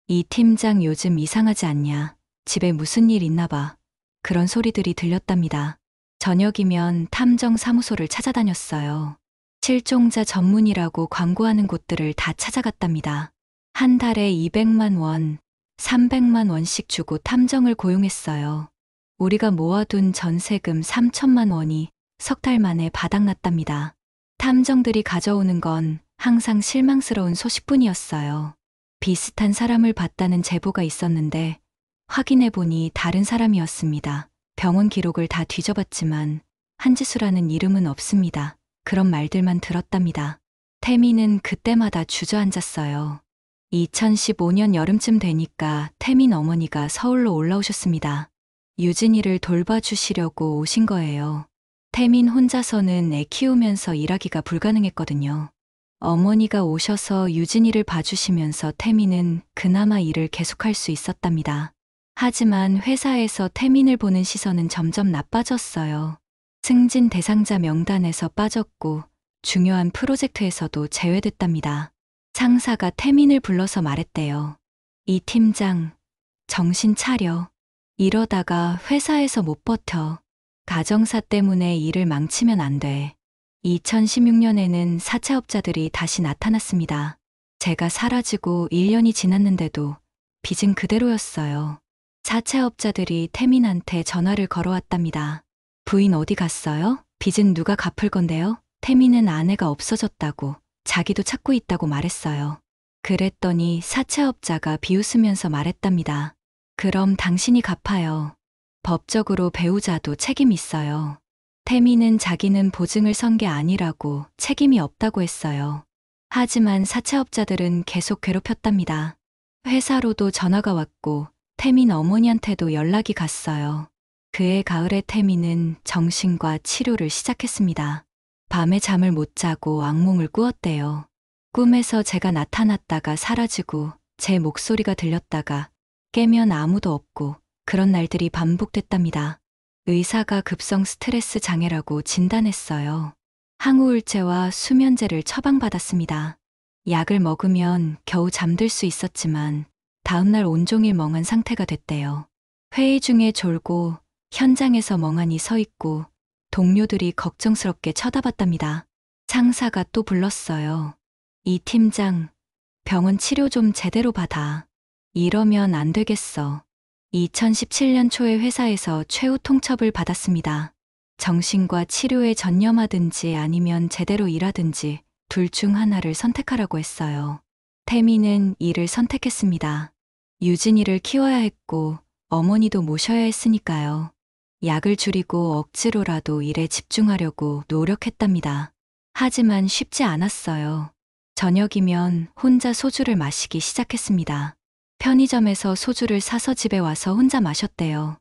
이 팀장 요즘 이상하지 않냐? 집에 무슨 일 있나 봐. 그런 소리들이 들렸답니다. 저녁이면 탐정사무소를 찾아다녔어요. 실종자 전문이라고 광고하는 곳들을 다 찾아갔답니다. 한 달에 200만 원, 300만 원씩 주고 탐정을 고용했어요. 우리가 모아둔 전세금 3천만 원이 석 달 만에 바닥났답니다. 탐정들이 가져오는 건 항상 실망스러운 소식뿐이었어요. 비슷한 사람을 봤다는 제보가 있었는데 확인해보니 다른 사람이었습니다. 병원 기록을 다 뒤져봤지만 한지수라는 이름은 없습니다. 그런 말들만 들었답니다. 태민은 그때마다 주저앉았어요. 2015년 여름쯤 되니까 태민 어머니가 서울로 올라오셨습니다. 유진이를 돌봐주시려고 오신 거예요. 태민 혼자서는 애 키우면서 일하기가 불가능했거든요. 어머니가 오셔서 유진이를 봐주시면서 태민은 그나마 일을 계속할 수 있었답니다. 하지만 회사에서 태민을 보는 시선은 점점 나빠졌어요. 승진 대상자 명단에서 빠졌고 중요한 프로젝트에서도 제외됐답니다. 상사가 태민을 불러서 말했대요. 이 팀장, 정신 차려. 이러다가 회사에서 못 버텨. 가정사 때문에 일을 망치면 안 돼. 2016년에는 사채업자들이 다시 나타났습니다. 제가 사라지고 1년이 지났는데도 빚은 그대로였어요. 사채업자들이 태민한테 전화를 걸어왔답니다. 부인 어디 갔어요? 빚은 누가 갚을 건데요? 태민은 아내가 없어졌다고, 자기도 찾고 있다고 말했어요. 그랬더니 사채업자가 비웃으면서 말했답니다. 그럼 당신이 갚아요. 법적으로 배우자도 책임 있어요. 태민은 자기는 보증을 선 게 아니라고 책임이 없다고 했어요. 하지만 사채업자들은 계속 괴롭혔답니다. 회사로도 전화가 왔고 태민 어머니한테도 연락이 갔어요. 그해 가을에 태민은 정신과 치료를 시작했습니다. 밤에 잠을 못 자고 악몽을 꾸었대요. 꿈에서 제가 나타났다가 사라지고 제 목소리가 들렸다가 깨면 아무도 없고 그런 날들이 반복됐답니다. 의사가 급성 스트레스 장애라고 진단했어요. 항우울제와 수면제를 처방받았습니다. 약을 먹으면 겨우 잠들 수 있었지만 다음날 온종일 멍한 상태가 됐대요. 회의 중에 졸고 현장에서 멍하니 서 있고 동료들이 걱정스럽게 쳐다봤답니다. 상사가 또 불렀어요. 이 팀장, 병원 치료 좀 제대로 받아. 이러면 안 되겠어. 2017년 초에 회사에서 최후 통첩을 받았습니다. 정신과 치료에 전념하든지 아니면 제대로 일하든지 둘 중 하나를 선택하라고 했어요. 태민은 이를 선택했습니다. 유진이를 키워야 했고 어머니도 모셔야 했으니까요. 약을 줄이고 억지로라도 일에 집중하려고 노력했답니다. 하지만 쉽지 않았어요. 저녁이면 혼자 소주를 마시기 시작했습니다. 편의점에서 소주를 사서 집에 와서 혼자 마셨대요.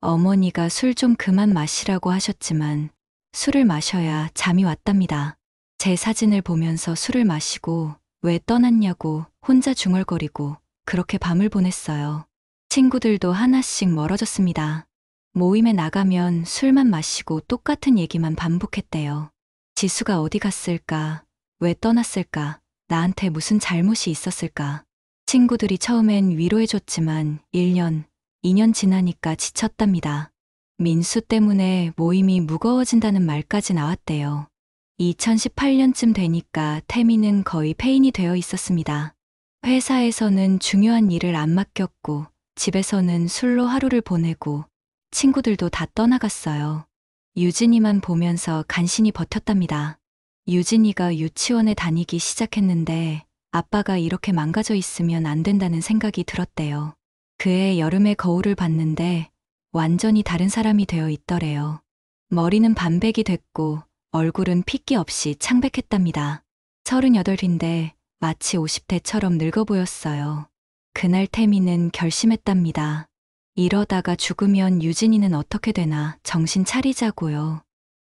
어머니가 술 좀 그만 마시라고 하셨지만 술을 마셔야 잠이 왔답니다. 제 사진을 보면서 술을 마시고 왜 떠났냐고 혼자 중얼거리고 그렇게 밤을 보냈어요. 친구들도 하나씩 멀어졌습니다. 모임에 나가면 술만 마시고 똑같은 얘기만 반복했대요. 지수가 어디 갔을까? 왜 떠났을까? 나한테 무슨 잘못이 있었을까? 친구들이 처음엔 위로해줬지만 1년, 2년 지나니까 지쳤답니다. 민수 때문에 모임이 무거워진다는 말까지 나왔대요. 2018년쯤 되니까 태민은 거의 폐인이 되어 있었습니다. 회사에서는 중요한 일을 안 맡겼고 집에서는 술로 하루를 보내고 친구들도 다 떠나갔어요. 유진이만 보면서 간신히 버텼답니다. 유진이가 유치원에 다니기 시작했는데 아빠가 이렇게 망가져 있으면 안 된다는 생각이 들었대요. 그해 여름에 거울을 봤는데 완전히 다른 사람이 되어 있더래요. 머리는 반백이 됐고 얼굴은 핏기 없이 창백했답니다. 38인데 마치 50대처럼 늙어 보였어요. 그날 태민은 결심했답니다. 이러다가 죽으면 유진이는 어떻게 되나 정신 차리자고요.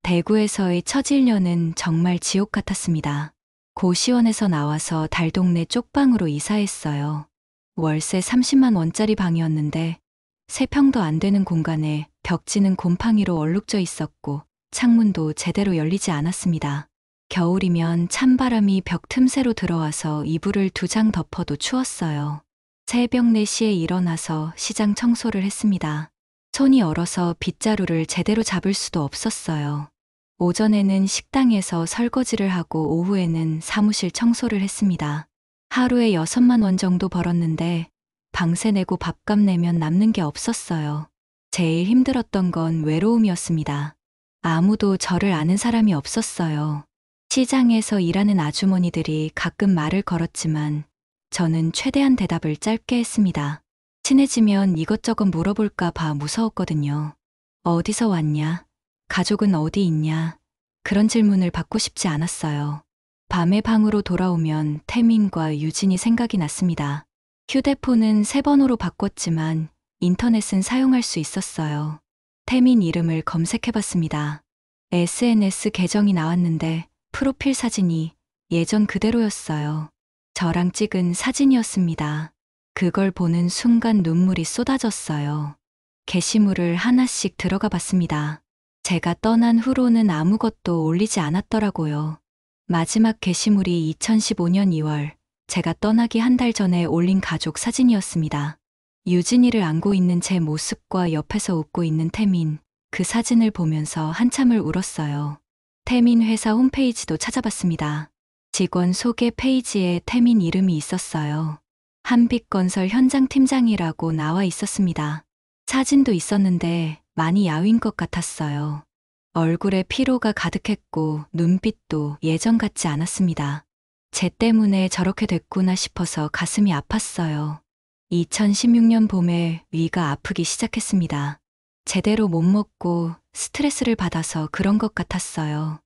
대구에서의 첫 1년은 정말 지옥 같았습니다. 고시원에서 나와서 달동네 쪽방으로 이사했어요. 월세 30만 원짜리 방이었는데 3평도 안 되는 공간에 벽지는 곰팡이로 얼룩져 있었고 창문도 제대로 열리지 않았습니다. 겨울이면 찬바람이 벽 틈새로 들어와서 이불을 2장 덮어도 추웠어요. 새벽 4시에 일어나서 시장 청소를 했습니다. 손이 얼어서 빗자루를 제대로 잡을 수도 없었어요. 오전에는 식당에서 설거지를 하고 오후에는 사무실 청소를 했습니다. 하루에 6만 원 정도 벌었는데 방세 내고 밥값 내면 남는 게 없었어요. 제일 힘들었던 건 외로움이었습니다. 아무도 저를 아는 사람이 없었어요. 시장에서 일하는 아주머니들이 가끔 말을 걸었지만 저는 최대한 대답을 짧게 했습니다. 친해지면 이것저것 물어볼까 봐 무서웠거든요. 어디서 왔냐? 가족은 어디 있냐? 그런 질문을 받고 싶지 않았어요. 밤에 방으로 돌아오면 태민과 유진이 생각이 났습니다. 휴대폰은 새 번호로 바꿨지만 인터넷은 사용할 수 있었어요. 태민 이름을 검색해봤습니다. SNS 계정이 나왔는데 프로필 사진이 예전 그대로였어요. 저랑 찍은 사진이었습니다. 그걸 보는 순간 눈물이 쏟아졌어요. 게시물을 하나씩 들어가 봤습니다. 제가 떠난 후로는 아무것도 올리지 않았더라고요. 마지막 게시물이 2015년 2월, 제가 떠나기 한 달 전에 올린 가족 사진이었습니다. 유진이를 안고 있는 제 모습과 옆에서 웃고 있는 태민, 그 사진을 보면서 한참을 울었어요. 태민 회사 홈페이지도 찾아봤습니다. 직원 소개 페이지에 태민 이름이 있었어요. 한빛건설 현장 팀장이라고 나와 있었습니다. 사진도 있었는데 많이 야윈 것 같았어요. 얼굴에 피로가 가득했고 눈빛도 예전 같지 않았습니다. 쟤 때문에 저렇게 됐구나 싶어서 가슴이 아팠어요. 2016년 봄에 위가 아프기 시작했습니다. 제대로 못 먹고 스트레스를 받아서 그런 것 같았어요.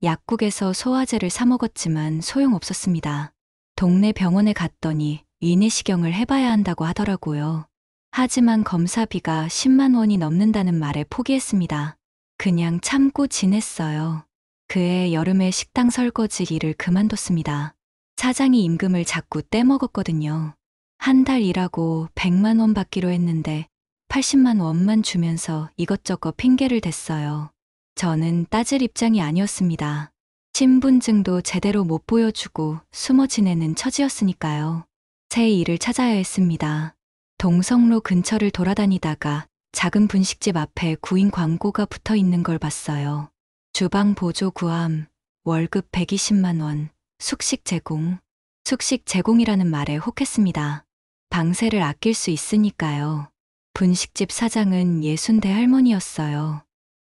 약국에서 소화제를 사 먹었지만 소용없었습니다. 동네 병원에 갔더니 위내시경을 해봐야 한다고 하더라고요. 하지만 검사비가 10만 원이 넘는다는 말에 포기했습니다. 그냥 참고 지냈어요. 그해 여름에 식당 설거지 일을 그만뒀습니다. 사장이 임금을 자꾸 떼먹었거든요. 한 달 일하고 100만 원 받기로 했는데 80만 원만 주면서 이것저것 핑계를 댔어요. 저는 따질 입장이 아니었습니다. 신분증도 제대로 못 보여주고 숨어 지내는 처지였으니까요. 새 일을 찾아야 했습니다. 동성로 근처를 돌아다니다가 작은 분식집 앞에 구인 광고가 붙어 있는 걸 봤어요. 주방 보조 구함, 월급 120만 원, 숙식 제공. 숙식 제공이라는 말에 혹했습니다. 방세를 아낄 수 있으니까요. 분식집 사장은 60대 할머니였어요.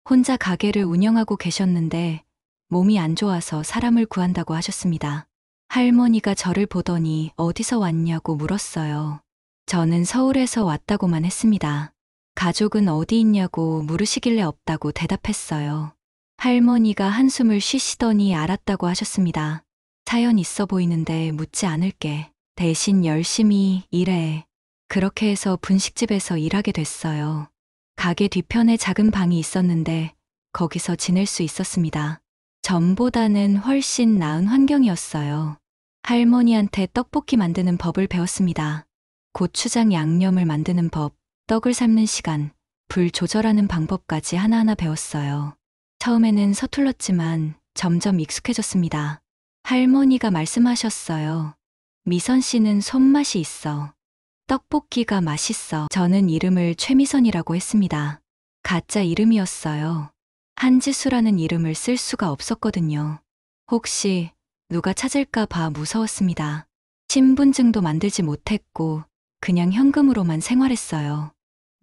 혼자 가게를 운영하고 계셨는데 몸이 안 좋아서 사람을 구한다고 하셨습니다. 할머니가 저를 보더니 어디서 왔냐고 물었어요. 저는 서울에서 왔다고만 했습니다. 가족은 어디 있냐고 물으시길래 없다고 대답했어요. 할머니가 한숨을 쉬시더니 알았다고 하셨습니다. 사연 있어 보이는데 묻지 않을게. 대신 열심히 일해. 그렇게 해서 분식집에서 일하게 됐어요. 가게 뒤편에 작은 방이 있었는데 거기서 지낼 수 있었습니다. 전보다는 훨씬 나은 환경이었어요. 할머니한테 떡볶이 만드는 법을 배웠습니다. 고추장 양념을 만드는 법, 떡을 삶는 시간, 불 조절하는 방법까지 하나하나 배웠어요. 처음에는 서툴렀지만 점점 익숙해졌습니다. 할머니가 말씀하셨어요. 미선 씨는 손맛이 있어. 떡볶이가 맛있어. 저는 이름을 최미선이라고 했습니다. 가짜 이름이었어요. 한지수라는 이름을 쓸 수가 없었거든요. 혹시 누가 찾을까 봐 무서웠습니다. 신분증도 만들지 못했고 그냥 현금으로만 생활했어요.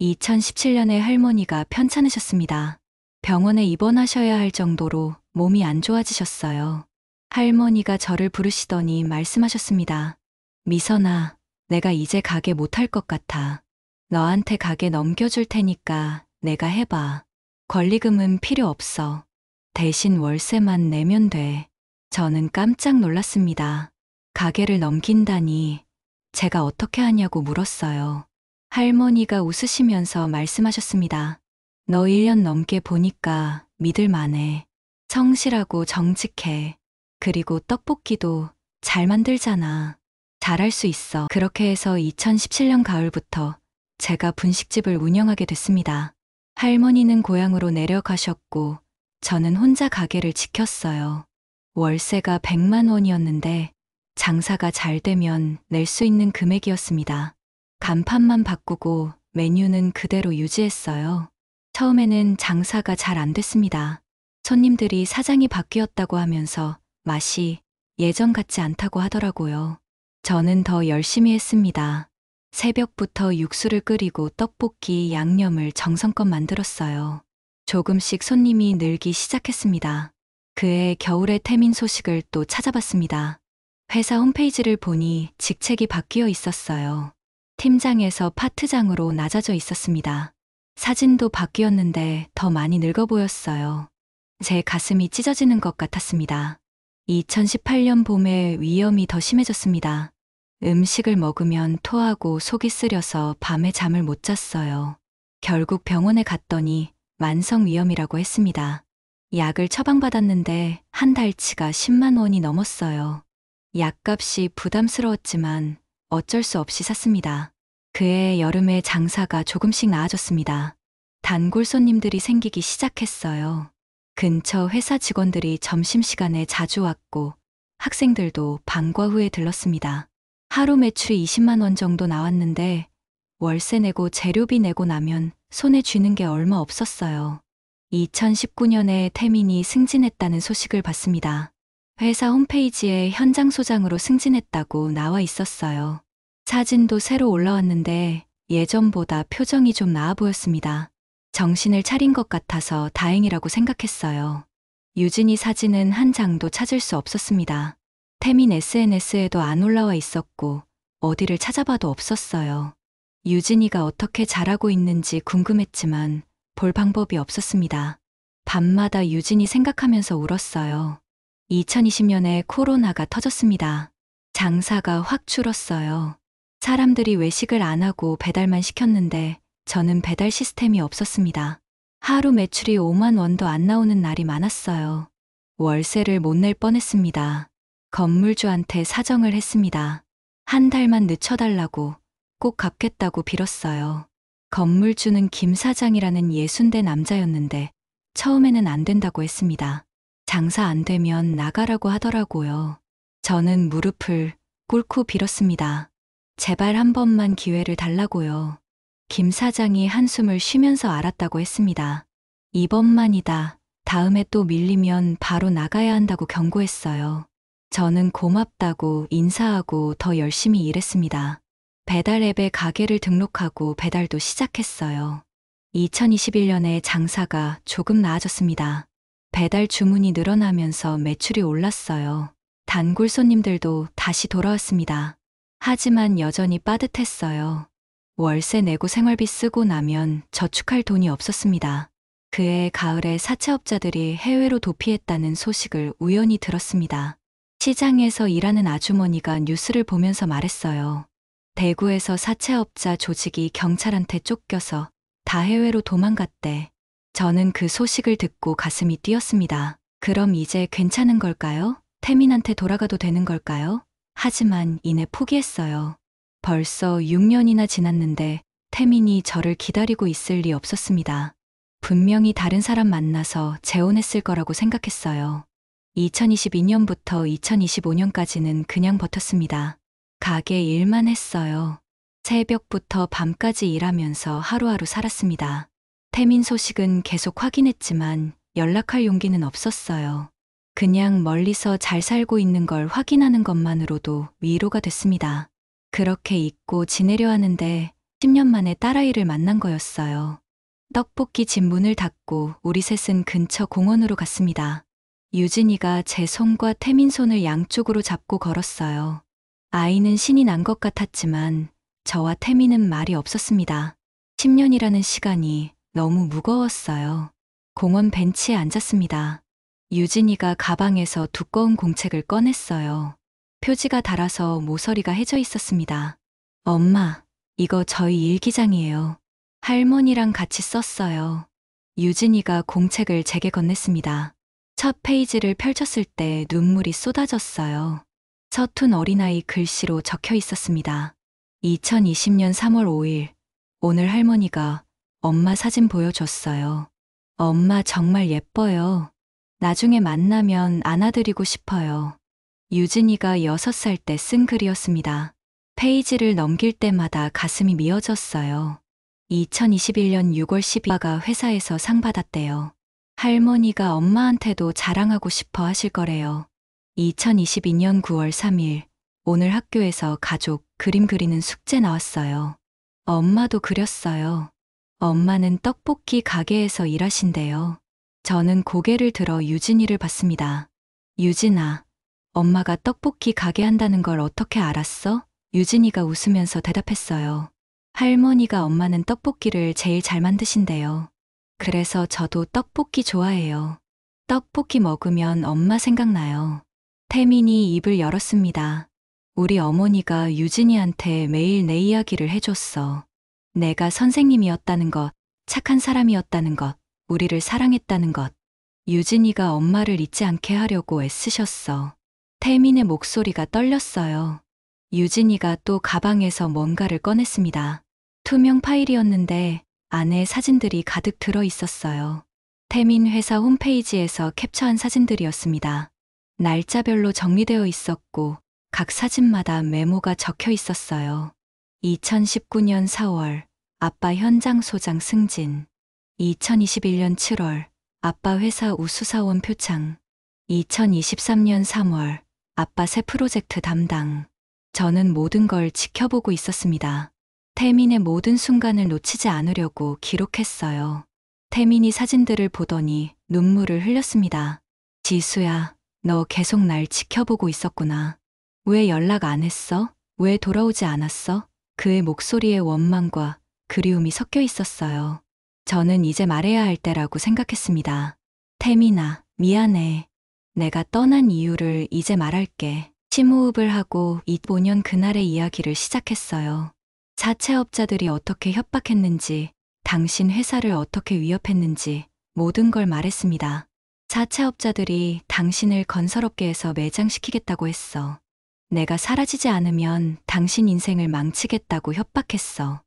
2017년에 할머니가 편찮으셨습니다. 병원에 입원하셔야 할 정도로 몸이 안 좋아지셨어요. 할머니가 저를 부르시더니 말씀하셨습니다. 미선아, 내가 이제 가게 못할 것 같아. 너한테 가게 넘겨줄 테니까 내가 해봐. 권리금은 필요 없어. 대신 월세만 내면 돼. 저는 깜짝 놀랐습니다. 가게를 넘긴다니 제가 어떻게 하냐고 물었어요. 할머니가 웃으시면서 말씀하셨습니다. 너 1년 넘게 보니까 믿을 만해. 성실하고 정직해. 그리고 떡볶이도 잘 만들잖아. 잘할 수 있어. 그렇게 해서 2017년 가을부터 제가 분식집을 운영하게 됐습니다. 할머니는 고향으로 내려가셨고 저는 혼자 가게를 지켰어요. 월세가 100만 원이었는데 장사가 잘 되면 낼 수 있는 금액이었습니다. 간판만 바꾸고 메뉴는 그대로 유지했어요. 처음에는 장사가 잘 안 됐습니다. 손님들이 사장이 바뀌었다고 하면서 맛이 예전 같지 않다고 하더라고요. 저는 더 열심히 했습니다. 새벽부터 육수를 끓이고 떡볶이, 양념을 정성껏 만들었어요. 조금씩 손님이 늘기 시작했습니다. 그해 겨울의 태민 소식을 또 찾아봤습니다. 회사 홈페이지를 보니 직책이 바뀌어 있었어요. 팀장에서 파트장으로 낮아져 있었습니다. 사진도 바뀌었는데 더 많이 늙어 보였어요. 제 가슴이 찢어지는 것 같았습니다. 2018년 봄에 위염이 더 심해졌습니다. 음식을 먹으면 토하고 속이 쓰려서 밤에 잠을 못 잤어요. 결국 병원에 갔더니 만성위염이라고 했습니다. 약을 처방받았는데 한 달치가 10만 원이 넘었어요. 약값이 부담스러웠지만 어쩔 수 없이 샀습니다. 그해 여름에 장사가 조금씩 나아졌습니다. 단골 손님들이 생기기 시작했어요. 근처 회사 직원들이 점심시간에 자주 왔고 학생들도 방과 후에 들렀습니다. 하루 매출이 20만 원 정도 나왔는데 월세 내고 재료비 내고 나면 손에 쥐는 게 얼마 없었어요. 2019년에 태민이 승진했다는 소식을 봤습니다. 회사 홈페이지에 현장 소장으로 승진했다고 나와 있었어요. 사진도 새로 올라왔는데 예전보다 표정이 좀 나아 보였습니다. 정신을 차린 것 같아서 다행이라고 생각했어요. 유진이 사진은 한 장도 찾을 수 없었습니다. 태민 SNS에도 안 올라와 있었고 어디를 찾아봐도 없었어요. 유진이가 어떻게 잘하고 있는지 궁금했지만 볼 방법이 없었습니다. 밤마다 유진이 생각하면서 울었어요. 2020년에 코로나가 터졌습니다. 장사가 확 줄었어요. 사람들이 외식을 안 하고 배달만 시켰는데 저는 배달 시스템이 없었습니다. 하루 매출이 5만 원도 안 나오는 날이 많았어요. 월세를 못 낼 뻔했습니다. 건물주한테 사정을 했습니다. 한 달만 늦춰달라고 꼭 갚겠다고 빌었어요. 건물주는 김 사장이라는 예순대 남자였는데 처음에는 안 된다고 했습니다. 장사 안 되면 나가라고 하더라고요. 저는 무릎을 꿇고 빌었습니다. 제발 한 번만 기회를 달라고요. 김 사장이 한숨을 쉬면서 알았다고 했습니다. 이번만이다. 다음에 또 밀리면 바로 나가야 한다고 경고했어요. 저는 고맙다고 인사하고 더 열심히 일했습니다. 배달 앱에 가게를 등록하고 배달도 시작했어요. 2021년에 장사가 조금 나아졌습니다. 배달 주문이 늘어나면서 매출이 올랐어요. 단골 손님들도 다시 돌아왔습니다. 하지만 여전히 빠듯했어요. 월세 내고 생활비 쓰고 나면 저축할 돈이 없었습니다. 그해 가을에 사채업자들이 해외로 도피했다는 소식을 우연히 들었습니다. 시장에서 일하는 아주머니가 뉴스를 보면서 말했어요. 대구에서 사채업자 조직이 경찰한테 쫓겨서 다 해외로 도망갔대. 저는 그 소식을 듣고 가슴이 뛰었습니다. 그럼 이제 괜찮은 걸까요? 태민한테 돌아가도 되는 걸까요? 하지만 이내 포기했어요. 벌써 6년이나 지났는데 태민이 저를 기다리고 있을 리 없었습니다. 분명히 다른 사람 만나서 재혼했을 거라고 생각했어요. 2022년부터 2025년까지는 그냥 버텼습니다. 가게 일만 했어요. 새벽부터 밤까지 일하면서 하루하루 살았습니다. 태민 소식은 계속 확인했지만 연락할 용기는 없었어요. 그냥 멀리서 잘 살고 있는 걸 확인하는 것만으로도 위로가 됐습니다. 그렇게 잊고 지내려 하는데 10년 만에 딸아이를 만난 거였어요. 떡볶이 집 문을 닫고 우리 셋은 근처 공원으로 갔습니다. 유진이가 제 손과 태민 손을 양쪽으로 잡고 걸었어요. 아이는 신이 난 것 같았지만 저와 태민은 말이 없었습니다. 10년이라는 시간이 너무 무거웠어요. 공원 벤치에 앉았습니다. 유진이가 가방에서 두꺼운 공책을 꺼냈어요. 표지가 달아서 모서리가 해져 있었습니다. 엄마, 이거 저희 일기장이에요. 할머니랑 같이 썼어요. 유진이가 공책을 제게 건넸습니다. 첫 페이지를 펼쳤을 때 눈물이 쏟아졌어요. 서툰 어린아이 글씨로 적혀 있었습니다. 2020년 3월 5일, 오늘 할머니가 엄마 사진 보여줬어요. 엄마 정말 예뻐요. 나중에 만나면 안아드리고 싶어요. 유진이가 6살 때 쓴 글이었습니다. 페이지를 넘길 때마다 가슴이 미어졌어요. 2021년 6월 12일가 회사에서 상 받았대요. 할머니가 엄마한테도 자랑하고 싶어 하실 거래요. 2022년 9월 3일 오늘 학교에서 가족 그림 그리는 숙제 나왔어요. 엄마도 그렸어요. 엄마는 떡볶이 가게에서 일하신대요. 저는 고개를 들어 유진이를 봤습니다. 유진아, 엄마가 떡볶이 가게 한다는 걸 어떻게 알았어? 유진이가 웃으면서 대답했어요. 할머니가 엄마는 떡볶이를 제일 잘 만드신대요. 그래서 저도 떡볶이 좋아해요. 떡볶이 먹으면 엄마 생각나요. 태민이 입을 열었습니다. 우리 어머니가 유진이한테 매일 내 이야기를 해줬어. 내가 선생님이었다는 것, 착한 사람이었다는 것, 우리를 사랑했다는 것. 유진이가 엄마를 잊지 않게 하려고 애쓰셨어. 태민의 목소리가 떨렸어요. 유진이가 또 가방에서 뭔가를 꺼냈습니다. 투명 파일이었는데 안에 사진들이 가득 들어 있었어요. 태민 회사 홈페이지에서 캡처한 사진들이었습니다. 날짜별로 정리되어 있었고 각 사진마다 메모가 적혀 있었어요. 2019년 4월 아빠 현장 소장 승진. 2021년 7월 아빠 회사 우수사원 표창. 2023년 3월 아빠 새 프로젝트 담당. 저는 모든 걸 지켜보고 있었습니다. 태민의 모든 순간을 놓치지 않으려고 기록했어요. 태민이 사진들을 보더니 눈물을 흘렸습니다. 지수야, 너 계속 날 지켜보고 있었구나. 왜 연락 안 했어? 왜 돌아오지 않았어? 그의 목소리에 원망과 그리움이 섞여 있었어요. 저는 이제 말해야 할 때라고 생각했습니다. 태민아, 미안해. 내가 떠난 이유를 이제 말할게. 심호흡을 하고 25년 그날의 이야기를 시작했어요. 사채업자들이 어떻게 협박했는지, 당신 회사를 어떻게 위협했는지 모든 걸 말했습니다. 사채업자들이 당신을 건설업계에서 매장시키겠다고 했어. 내가 사라지지 않으면 당신 인생을 망치겠다고 협박했어.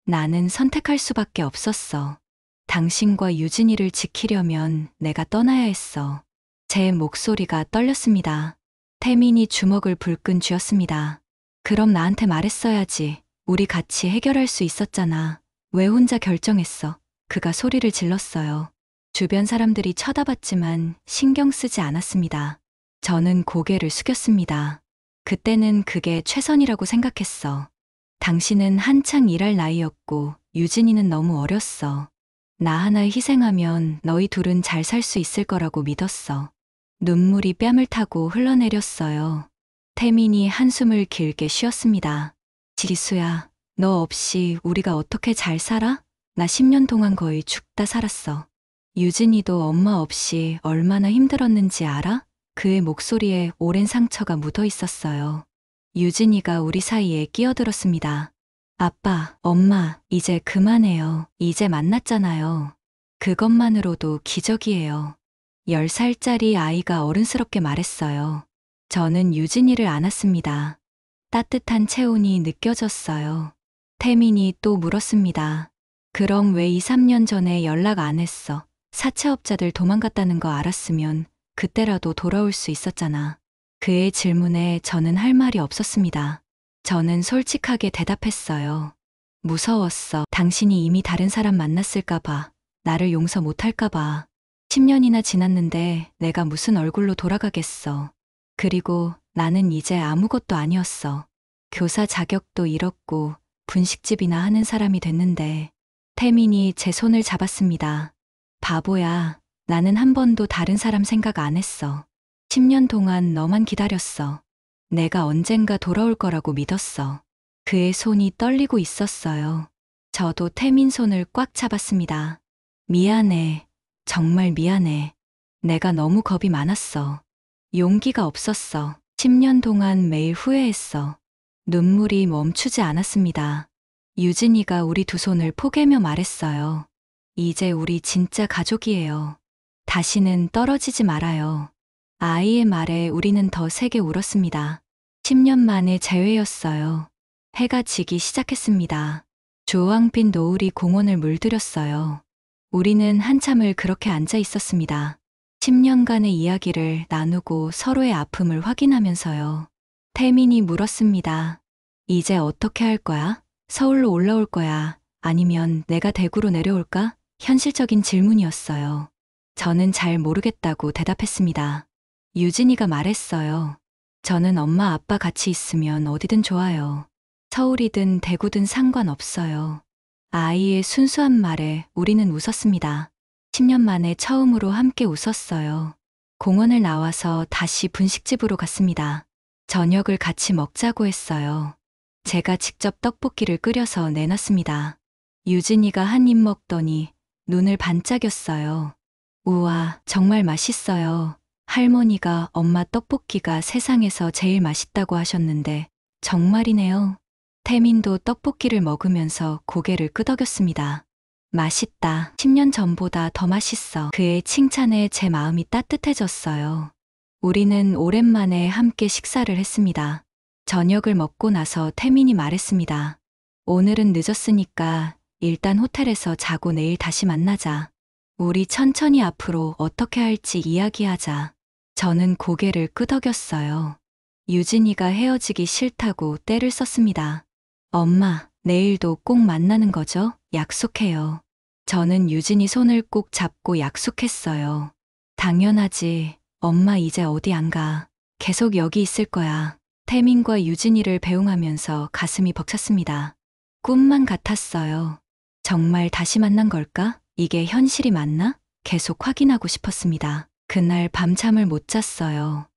나는 선택할 수밖에 없었어. 당신과 유진이를 지키려면 내가 떠나야 했어. 제 목소리가 떨렸습니다. 태민이 주먹을 불끈 쥐었습니다. 그럼 나한테 말했어야지. 우리 같이 해결할 수 있었잖아. 왜 혼자 결정했어? 그가 소리를 질렀어요. 주변 사람들이 쳐다봤지만 신경 쓰지 않았습니다. 저는 고개를 숙였습니다. 그때는 그게 최선이라고 생각했어. 당신은 한창 일할 나이였고 유진이는 너무 어렸어. 나 하나 희생하면 너희 둘은 잘 살 수 있을 거라고 믿었어. 눈물이 뺨을 타고 흘러내렸어요. 태민이 한숨을 길게 쉬었습니다. 지수야, 너 없이 우리가 어떻게 잘 살아? 나 10년 동안 거의 죽다 살았어. 유진이도 엄마 없이 얼마나 힘들었는지 알아? 그의 목소리에 오랜 상처가 묻어 있었어요. 유진이가 우리 사이에 끼어들었습니다. 아빠, 엄마, 이제 그만해요. 이제 만났잖아요. 그것만으로도 기적이에요. 10살짜리 아이가 어른스럽게 말했어요. 저는 유진이를 안았습니다. 따뜻한 체온이 느껴졌어요. 태민이 또 물었습니다. 그럼 왜 2, 3년 전에 연락 안 했어? 사채업자들 도망갔다는 거 알았으면 그때라도 돌아올 수 있었잖아. 그의 질문에 저는 할 말이 없었습니다. 저는 솔직하게 대답했어요. 무서웠어. 당신이 이미 다른 사람 만났을까봐, 나를 용서 못할까봐. 10년이나 지났는데 내가 무슨 얼굴로 돌아가겠어. 그리고 나는 이제 아무것도 아니었어. 교사 자격도 잃었고 분식집이나 하는 사람이 됐는데. 태민이 제 손을 잡았습니다. 바보야, 나는 한 번도 다른 사람 생각 안 했어. 10년 동안 너만 기다렸어. 내가 언젠가 돌아올 거라고 믿었어. 그의 손이 떨리고 있었어요. 저도 태민 손을 꽉 잡았습니다. 미안해. 정말 미안해. 내가 너무 겁이 많았어. 용기가 없었어. 10년 동안 매일 후회했어. 눈물이 멈추지 않았습니다. 유진이가 우리 두 손을 포개며 말했어요. 이제 우리 진짜 가족이에요. 다시는 떨어지지 말아요. 아이의 말에 우리는 더 세게 울었습니다. 10년 만에 재회였어요. 해가 지기 시작했습니다. 주황빛 노을이 공원을 물들였어요. 우리는 한참을 그렇게 앉아 있었습니다. 10년간의 이야기를 나누고 서로의 아픔을 확인하면서요. 태민이 물었습니다. 이제 어떻게 할 거야? 서울로 올라올 거야? 아니면 내가 대구로 내려올까? 현실적인 질문이었어요. 저는 잘 모르겠다고 대답했습니다. 유진이가 말했어요. 저는 엄마 아빠 같이 있으면 어디든 좋아요. 서울이든 대구든 상관없어요. 아이의 순수한 말에 우리는 웃었습니다. 10년 만에 처음으로 함께 웃었어요. 공원을 나와서 다시 분식집으로 갔습니다. 저녁을 같이 먹자고 했어요. 제가 직접 떡볶이를 끓여서 내놨습니다. 유진이가 한 입 먹더니 눈을 반짝였어요. 우와, 정말 맛있어요. 할머니가 엄마 떡볶이가 세상에서 제일 맛있다고 하셨는데 정말이네요. 태민도 떡볶이를 먹으면서 고개를 끄덕였습니다. 맛있다. 10년 전보다 더 맛있어. 그의 칭찬에 제 마음이 따뜻해졌어요. 우리는 오랜만에 함께 식사를 했습니다. 저녁을 먹고 나서 태민이 말했습니다. 오늘은 늦었으니까 일단 호텔에서 자고 내일 다시 만나자. 우리 천천히 앞으로 어떻게 할지 이야기하자. 저는 고개를 끄덕였어요. 유진이가 헤어지기 싫다고 떼를 썼습니다. 엄마, 내일도 꼭 만나는 거죠? 약속해요. 저는 유진이 손을 꼭 잡고 약속했어요. 당연하지. 엄마 이제 어디 안 가. 계속 여기 있을 거야. 태민과 유진이를 배웅하면서 가슴이 벅찼습니다. 꿈만 같았어요. 정말 다시 만난 걸까? 이게 현실이 맞나? 계속 확인하고 싶었습니다. 그날 밤잠을 못 잤어요.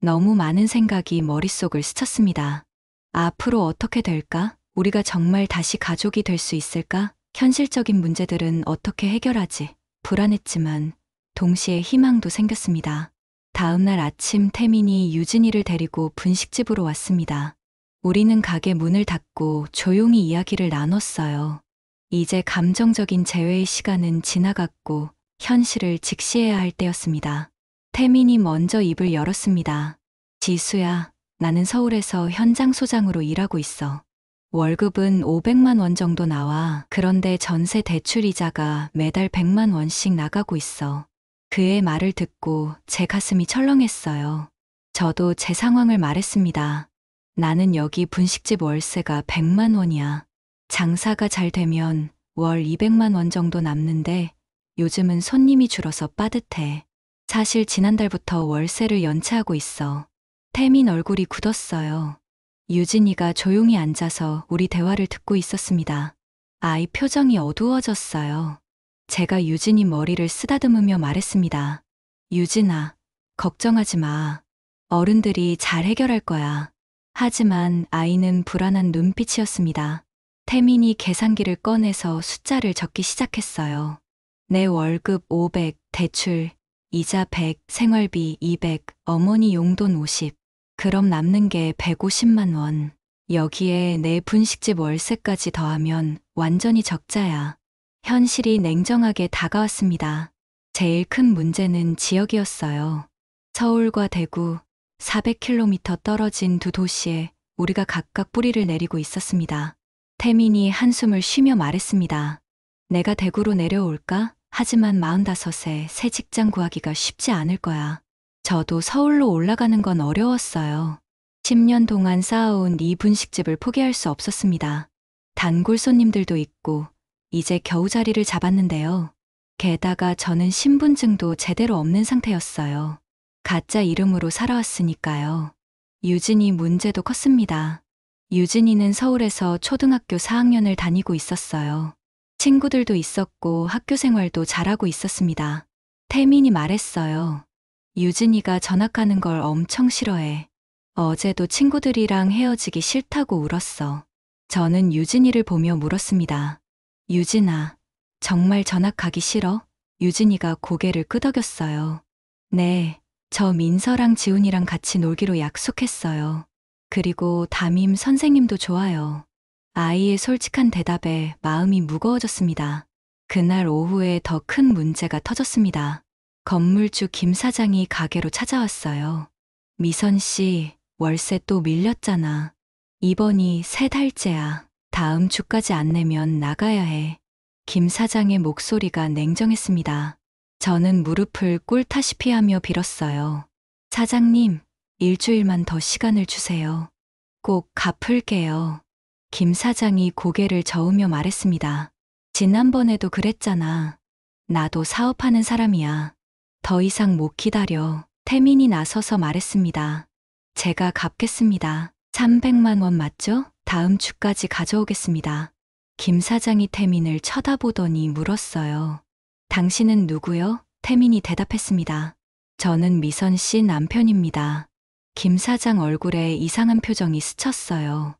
너무 많은 생각이 머릿속을 스쳤습니다. 앞으로 어떻게 될까? 우리가 정말 다시 가족이 될 수 있을까? 현실적인 문제들은 어떻게 해결하지? 불안했지만 동시에 희망도 생겼습니다. 다음 날 아침 태민이 유진이를 데리고 분식집으로 왔습니다. 우리는 가게 문을 닫고 조용히 이야기를 나눴어요. 이제 감정적인 재회의 시간은 지나갔고 현실을 직시해야 할 때였습니다. 태민이 먼저 입을 열었습니다. 지수야, 나는 서울에서 현장 소장으로 일하고 있어. 월급은 500만 원 정도 나와. 그런데 전세 대출 이자가 매달 100만 원씩 나가고 있어. 그의 말을 듣고 제 가슴이 철렁했어요. 저도 제 상황을 말했습니다. 나는 여기 분식집 월세가 100만 원이야. 장사가 잘 되면 월 200만 원 정도 남는데 요즘은 손님이 줄어서 빠듯해. 사실 지난달부터 월세를 연체하고 있어. 태민 얼굴이 굳었어요. 유진이가 조용히 앉아서 우리 대화를 듣고 있었습니다. 아이 표정이 어두워졌어요. 제가 유진이 머리를 쓰다듬으며 말했습니다. 유진아, 걱정하지 마. 어른들이 잘 해결할 거야. 하지만 아이는 불안한 눈빛이었습니다. 태민이 계산기를 꺼내서 숫자를 적기 시작했어요. 내 월급 500, 대출, 이자 100, 생활비 200, 어머니 용돈 50. 그럼 남는 게 150만 원. 여기에 내 분식집 월세까지 더하면 완전히 적자야. 현실이 냉정하게 다가왔습니다. 제일 큰 문제는 지역이었어요. 서울과 대구, 400km 떨어진 두 도시에 우리가 각각 뿌리를 내리고 있었습니다. 태민이 한숨을 쉬며 말했습니다. 내가 대구로 내려올까? 하지만 45세 새 직장 구하기가 쉽지 않을 거야. 저도 서울로 올라가는 건 어려웠어요. 10년 동안 쌓아온 이 분식집을 포기할 수 없었습니다. 단골 손님들도 있고 이제 겨우 자리를 잡았는데요. 게다가 저는 신분증도 제대로 없는 상태였어요. 가짜 이름으로 살아왔으니까요. 유진이 문제도 컸습니다. 유진이는 서울에서 초등학교 4학년을 다니고 있었어요. 친구들도 있었고 학교 생활도 잘하고 있었습니다. 태민이 말했어요. 유진이가 전학가는 걸 엄청 싫어해. 어제도 친구들이랑 헤어지기 싫다고 울었어. 저는 유진이를 보며 물었습니다. 유진아, 정말 전학 가기 싫어? 유진이가 고개를 끄덕였어요. 네, 저 민서랑 지훈이랑 같이 놀기로 약속했어요. 그리고 담임 선생님도 좋아요. 아이의 솔직한 대답에 마음이 무거워졌습니다. 그날 오후에 더 큰 문제가 터졌습니다. 건물주 김 사장이 가게로 찾아왔어요. 미선 씨, 월세 또 밀렸잖아. 이번이 3달째야. 다음 주까지 안 내면 나가야 해. 김 사장의 목소리가 냉정했습니다. 저는 무릎을 꿇다시피 하며 빌었어요. 사장님, 일주일만 더 시간을 주세요. 꼭 갚을게요. 김 사장이 고개를 저으며 말했습니다. 지난번에도 그랬잖아. 나도 사업하는 사람이야. 더 이상 못 기다려. 태민이 나서서 말했습니다. 제가 갚겠습니다. 300만 원 맞죠? 다음 주까지 가져오겠습니다. 김 사장이 태민을 쳐다보더니 물었어요. 당신은 누구요? 태민이 대답했습니다. 저는 미선 씨 남편입니다. 김 사장 얼굴에 이상한 표정이 스쳤어요.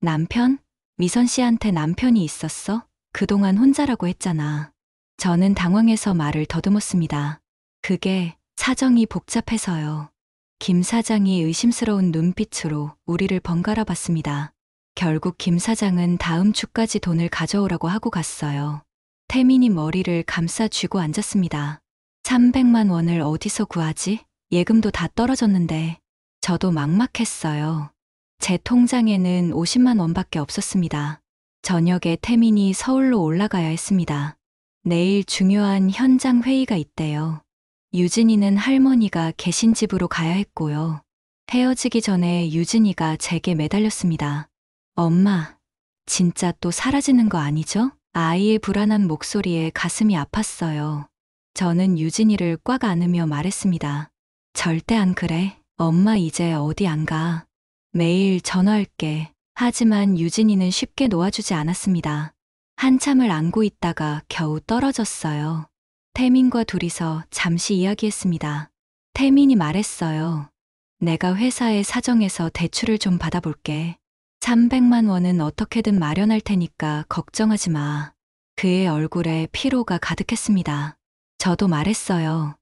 남편? 미선 씨한테 남편이 있었어? 그동안 혼자라고 했잖아. 저는 당황해서 말을 더듬었습니다. 그게 사정이 복잡해서요. 김 사장이 의심스러운 눈빛으로 우리를 번갈아 봤습니다. 결국 김 사장은 다음 주까지 돈을 가져오라고 하고 갔어요. 태민이 머리를 감싸 쥐고 앉았습니다. 300만 원을 어디서 구하지? 예금도 다 떨어졌는데. 저도 막막했어요. 제 통장에는 50만 원밖에 없었습니다. 저녁에 태민이 서울로 올라가야 했습니다. 내일 중요한 현장 회의가 있대요. 유진이는 할머니가 계신 집으로 가야 했고요. 헤어지기 전에 유진이가 제게 매달렸습니다. 엄마, 진짜 또 사라지는 거 아니죠? 아이의 불안한 목소리에 가슴이 아팠어요. 저는 유진이를 꽉 안으며 말했습니다. 절대 안 그래. 엄마 이제 어디 안 가. 매일 전화할게. 하지만 유진이는 쉽게 놓아주지 않았습니다. 한참을 안고 있다가 겨우 떨어졌어요. 태민과 둘이서 잠시 이야기했습니다. 태민이 말했어요. 내가 회사의 사정에서 대출을 좀 받아볼게. 300만 원은 어떻게든 마련할 테니까 걱정하지 마. 그의 얼굴에 피로가 가득했습니다. 저도 말했어요.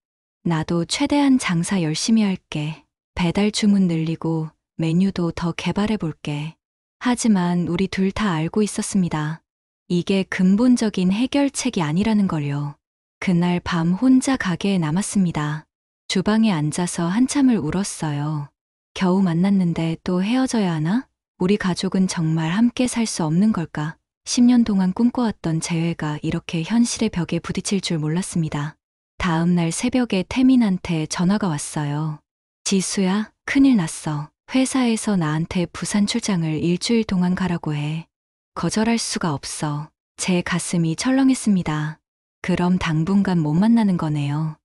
나도 최대한 장사 열심히 할게. 배달 주문 늘리고 메뉴도 더 개발해 볼게. 하지만 우리 둘 다 알고 있었습니다. 이게 근본적인 해결책이 아니라는 걸요. 그날 밤 혼자 가게에 남았습니다. 주방에 앉아서 한참을 울었어요. 겨우 만났는데 또 헤어져야 하나? 우리 가족은 정말 함께 살 수 없는 걸까? 10년 동안 꿈꿔왔던 재회가 이렇게 현실의 벽에 부딪힐 줄 몰랐습니다. 다음 날 새벽에 태민한테 전화가 왔어요. 지수야, 큰일 났어. 회사에서 나한테 부산 출장을 일주일 동안 가라고 해. 거절할 수가 없어. 제 가슴이 철렁했습니다. 그럼 당분간 못 만나는 거네요.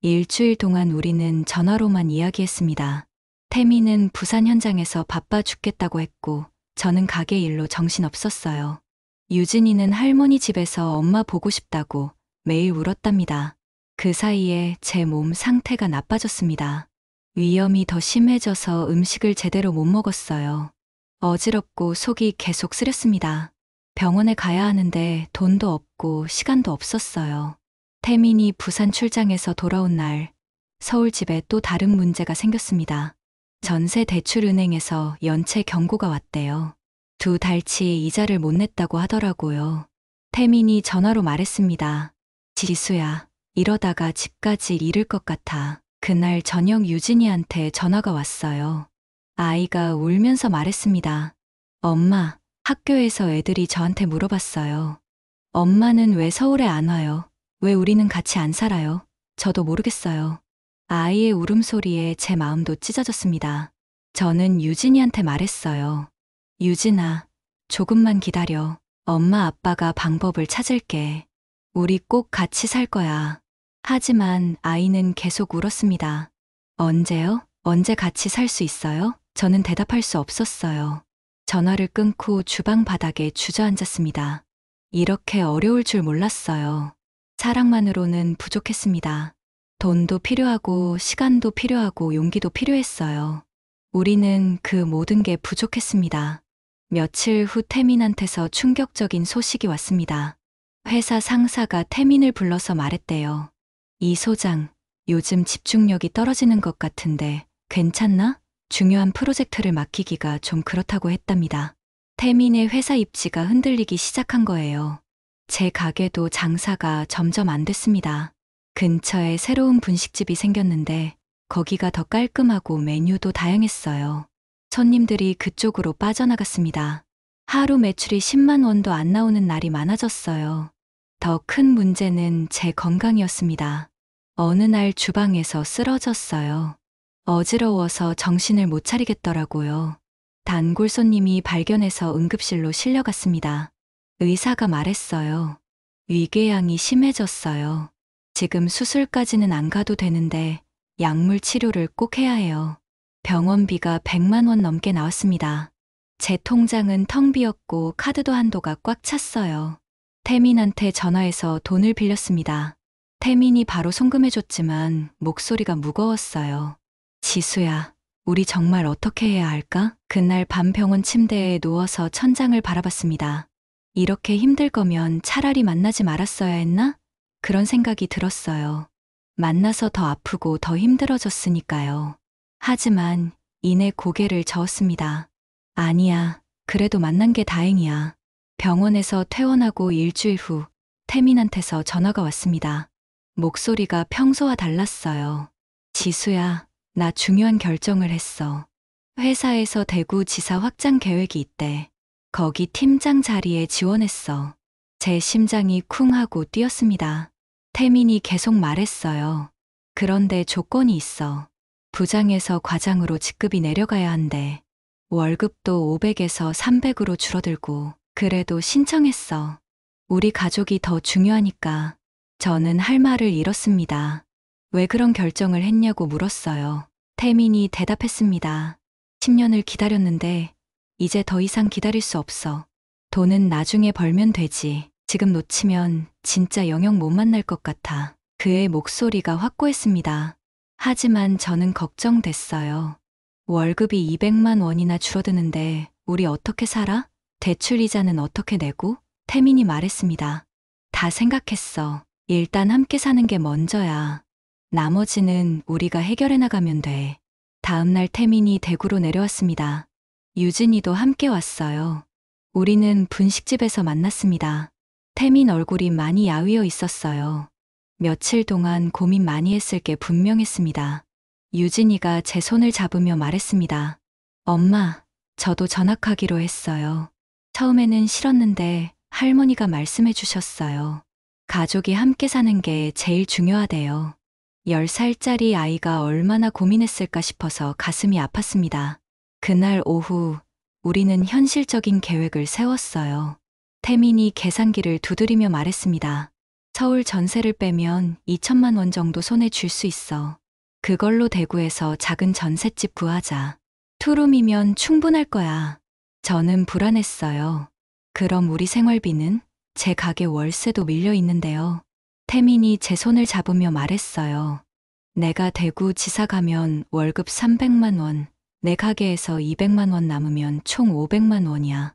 일주일 동안 우리는 전화로만 이야기했습니다. 태민은 부산 현장에서 바빠 죽겠다고 했고, 저는 가게 일로 정신없었어요. 유진이는 할머니 집에서 엄마 보고 싶다고 매일 울었답니다. 그 사이에 제 몸 상태가 나빠졌습니다. 위염이 더 심해져서 음식을 제대로 못 먹었어요. 어지럽고 속이 계속 쓰렸습니다. 병원에 가야 하는데 돈도 없고 시간도 없었어요. 태민이 부산 출장에서 돌아온 날, 서울집에 또 다른 문제가 생겼습니다. 전세대출은행에서 연체 경고가 왔대요. 2달치 이자를 못 냈다고 하더라고요. 태민이 전화로 말했습니다. 지수야, 이러다가 집까지 잃을 것 같아. 그날 저녁 유진이한테 전화가 왔어요. 아이가 울면서 말했습니다. 엄마, 학교에서 애들이 저한테 물어봤어요. 엄마는 왜 서울에 안 와요? 왜 우리는 같이 안 살아요? 저도 모르겠어요. 아이의 울음소리에 제 마음도 찢어졌습니다. 저는 유진이한테 말했어요. 유진아, 조금만 기다려. 엄마 아빠가 방법을 찾을게. 우리 꼭 같이 살 거야. 하지만 아이는 계속 울었습니다. 언제요? 언제 같이 살 수 있어요? 저는 대답할 수 없었어요. 전화를 끊고 주방 바닥에 주저앉았습니다. 이렇게 어려울 줄 몰랐어요. 사랑만으로는 부족했습니다. 돈도 필요하고 시간도 필요하고 용기도 필요했어요. 우리는 그 모든 게 부족했습니다. 며칠 후 태민한테서 충격적인 소식이 왔습니다. 회사 상사가 태민을 불러서 말했대요. 이 소장, 요즘 집중력이 떨어지는 것 같은데 괜찮나? 중요한 프로젝트를 맡기기가 좀 그렇다고 했답니다. 태민의 회사 입지가 흔들리기 시작한 거예요. 제 가게도 장사가 점점 안 됐습니다. 근처에 새로운 분식집이 생겼는데 거기가 더 깔끔하고 메뉴도 다양했어요. 손님들이 그쪽으로 빠져나갔습니다. 하루 매출이 10만 원도 안 나오는 날이 많아졌어요. 더 큰 문제는 제 건강이었습니다. 어느 날 주방에서 쓰러졌어요. 어지러워서 정신을 못 차리겠더라고요. 단골 손님이 발견해서 응급실로 실려갔습니다. 의사가 말했어요. 위궤양이 심해졌어요. 지금 수술까지는 안 가도 되는데 약물 치료를 꼭 해야 해요. 병원비가 100만 원 넘게 나왔습니다. 제 통장은 텅 비었고 카드도 한도가 꽉 찼어요. 태민한테 전화해서 돈을 빌렸습니다. 태민이 바로 송금해줬지만 목소리가 무거웠어요. 지수야, 우리 정말 어떻게 해야 할까? 그날 밤 병원 침대에 누워서 천장을 바라봤습니다. 이렇게 힘들 거면 차라리 만나지 말았어야 했나? 그런 생각이 들었어요. 만나서 더 아프고 더 힘들어졌으니까요. 하지만 이내 고개를 저었습니다. 아니야, 그래도 만난 게 다행이야. 병원에서 퇴원하고 일주일 후 태민한테서 전화가 왔습니다. 목소리가 평소와 달랐어요. 지수야, 나 중요한 결정을 했어. 회사에서 대구지사 확장 계획이 있대. 거기 팀장 자리에 지원했어. 제 심장이 쿵 하고 뛰었습니다. 태민이 계속 말했어요. 그런데 조건이 있어. 부장에서 과장으로 직급이 내려가야 한대. 월급도 500에서 300으로 줄어들고. 그래도 신청했어. 우리 가족이 더 중요하니까. 저는 할 말을 잃었습니다. 왜 그런 결정을 했냐고 물었어요. 태민이 대답했습니다. 10년을 기다렸는데 이제 더 이상 기다릴 수 없어. 돈은 나중에 벌면 되지. 지금 놓치면 진짜 영영 못 만날 것 같아. 그의 목소리가 확고했습니다. 하지만 저는 걱정됐어요. 월급이 200만 원이나 줄어드는데 우리 어떻게 살아? 대출 이자는 어떻게 내고? 태민이 말했습니다. 다 생각했어. 일단 함께 사는 게 먼저야. 나머지는 우리가 해결해 나가면 돼. 다음날 태민이 대구로 내려왔습니다. 유진이도 함께 왔어요. 우리는 분식집에서 만났습니다. 태민 얼굴이 많이 야위어 있었어요. 며칠 동안 고민 많이 했을 게 분명했습니다. 유진이가 제 손을 잡으며 말했습니다. 엄마, 저도 전학하기로 했어요. 처음에는 싫었는데 할머니가 말씀해 주셨어요. 가족이 함께 사는 게 제일 중요하대요. 10살짜리 아이가 얼마나 고민했을까 싶어서 가슴이 아팠습니다. 그날 오후 우리는 현실적인 계획을 세웠어요. 태민이 계산기를 두드리며 말했습니다. 서울 전세를 빼면 2천만 원 정도 손에 쥘 수 있어. 그걸로 대구에서 작은 전셋집 구하자. 투룸이면 충분할 거야. 저는 불안했어요. 그럼 우리 생활비는? 제 가게 월세도 밀려 있는데요. 태민이 제 손을 잡으며 말했어요. 내가 대구 지사 가면 월급 300만 원, 내 가게에서 200만 원 남으면 총 500만 원이야.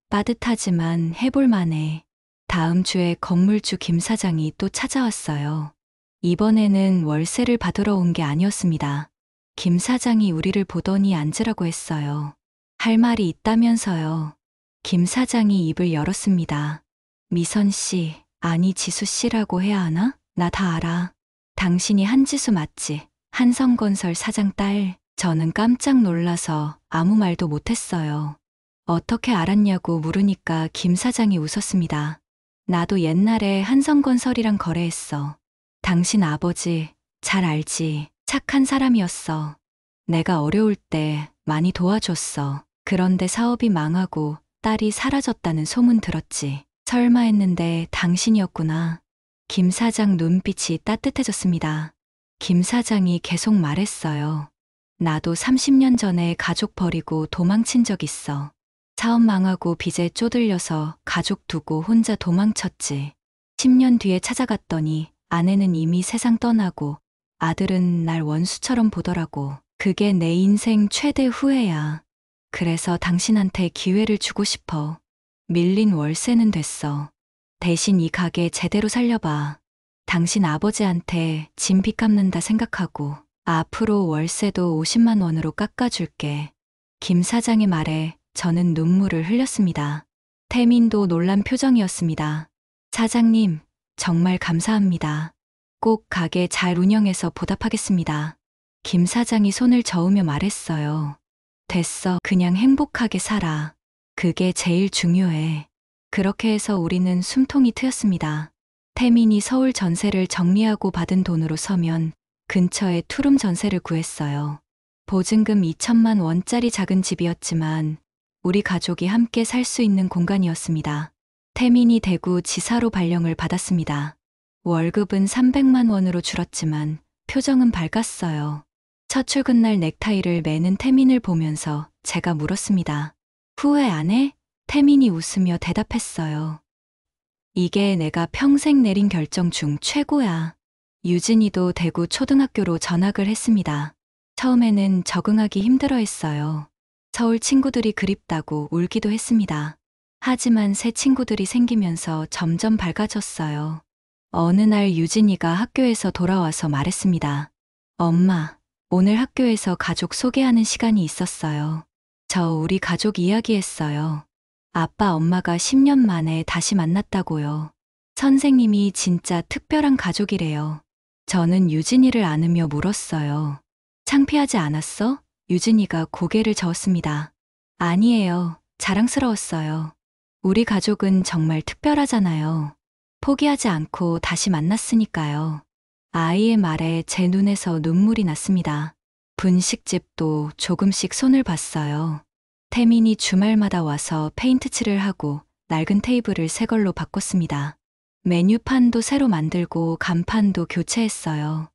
빠듯하지만 해볼 만해. 다음 주에 건물주 김 사장이 또 찾아왔어요. 이번에는 월세를 받으러 온 게 아니었습니다. 김 사장이 우리를 보더니 앉으라고 했어요. 할 말이 있다면서요. 김 사장이 입을 열었습니다. 미선 씨, 아니 지수 씨라고 해야 하나? 나 다 알아. 당신이 한지수 맞지? 한성건설 사장 딸. 저는 깜짝 놀라서 아무 말도 못했어요. 어떻게 알았냐고 물으니까 김 사장이 웃었습니다. 나도 옛날에 한성건설이랑 거래했어. 당신 아버지 잘 알지. 착한 사람이었어. 내가 어려울 때 많이 도와줬어. 그런데 사업이 망하고 딸이 사라졌다는 소문 들었지. 설마 했는데 당신이었구나. 김 사장 눈빛이 따뜻해졌습니다. 김 사장이 계속 말했어요. 나도 30년 전에 가족 버리고 도망친 적 있어. 사업 망하고 빚에 쪼들려서 가족 두고 혼자 도망쳤지. 10년 뒤에 찾아갔더니 아내는 이미 세상 떠나고 아들은 날 원수처럼 보더라고. 그게 내 인생 최대 후회야. 그래서 당신한테 기회를 주고 싶어. 밀린 월세는 됐어. 대신 이 가게 제대로 살려봐. 당신 아버지한테 짐 빚 갚는다 생각하고 앞으로 월세도 50만 원으로 깎아줄게. 김 사장의 말에 저는 눈물을 흘렸습니다. 태민도 놀란 표정이었습니다. 사장님, 정말 감사합니다. 꼭 가게 잘 운영해서 보답하겠습니다. 김 사장이 손을 저으며 말했어요. 됐어, 그냥 행복하게 살아. 그게 제일 중요해. 그렇게 해서 우리는 숨통이 트였습니다. 태민이 서울 전세를 정리하고 받은 돈으로 서면 근처에 투룸 전세를 구했어요. 보증금 2천만 원짜리 작은 집이었지만 우리 가족이 함께 살 수 있는 공간이었습니다. 태민이 대구 지사로 발령을 받았습니다. 월급은 300만 원으로 줄었지만 표정은 밝았어요. 첫 출근날 넥타이를 매는 태민을 보면서 제가 물었습니다. 후회 안 해? 태민이 웃으며 대답했어요. 이게 내가 평생 내린 결정 중 최고야. 유진이도 대구 초등학교로 전학을 했습니다. 처음에는 적응하기 힘들어 했어요. 서울 친구들이 그립다고 울기도 했습니다. 하지만 새 친구들이 생기면서 점점 밝아졌어요. 어느 날 유진이가 학교에서 돌아와서 말했습니다. 엄마, 오늘 학교에서 가족 소개하는 시간이 있었어요. 저 우리 가족 이야기했어요. 아빠, 엄마가 10년 만에 다시 만났다고요. 선생님이 진짜 특별한 가족이래요. 저는 유진이를 안으며 물었어요. 창피하지 않았어? 유진이가 고개를 저었습니다. 아니에요. 자랑스러웠어요. 우리 가족은 정말 특별하잖아요. 포기하지 않고 다시 만났으니까요. 아이의 말에 제 눈에서 눈물이 났습니다. 분식집도 조금씩 손을 봤어요. 태민이 주말마다 와서 페인트 칠을 하고 낡은 테이블을 새 걸로 바꿨습니다. 메뉴판도 새로 만들고 간판도 교체했어요.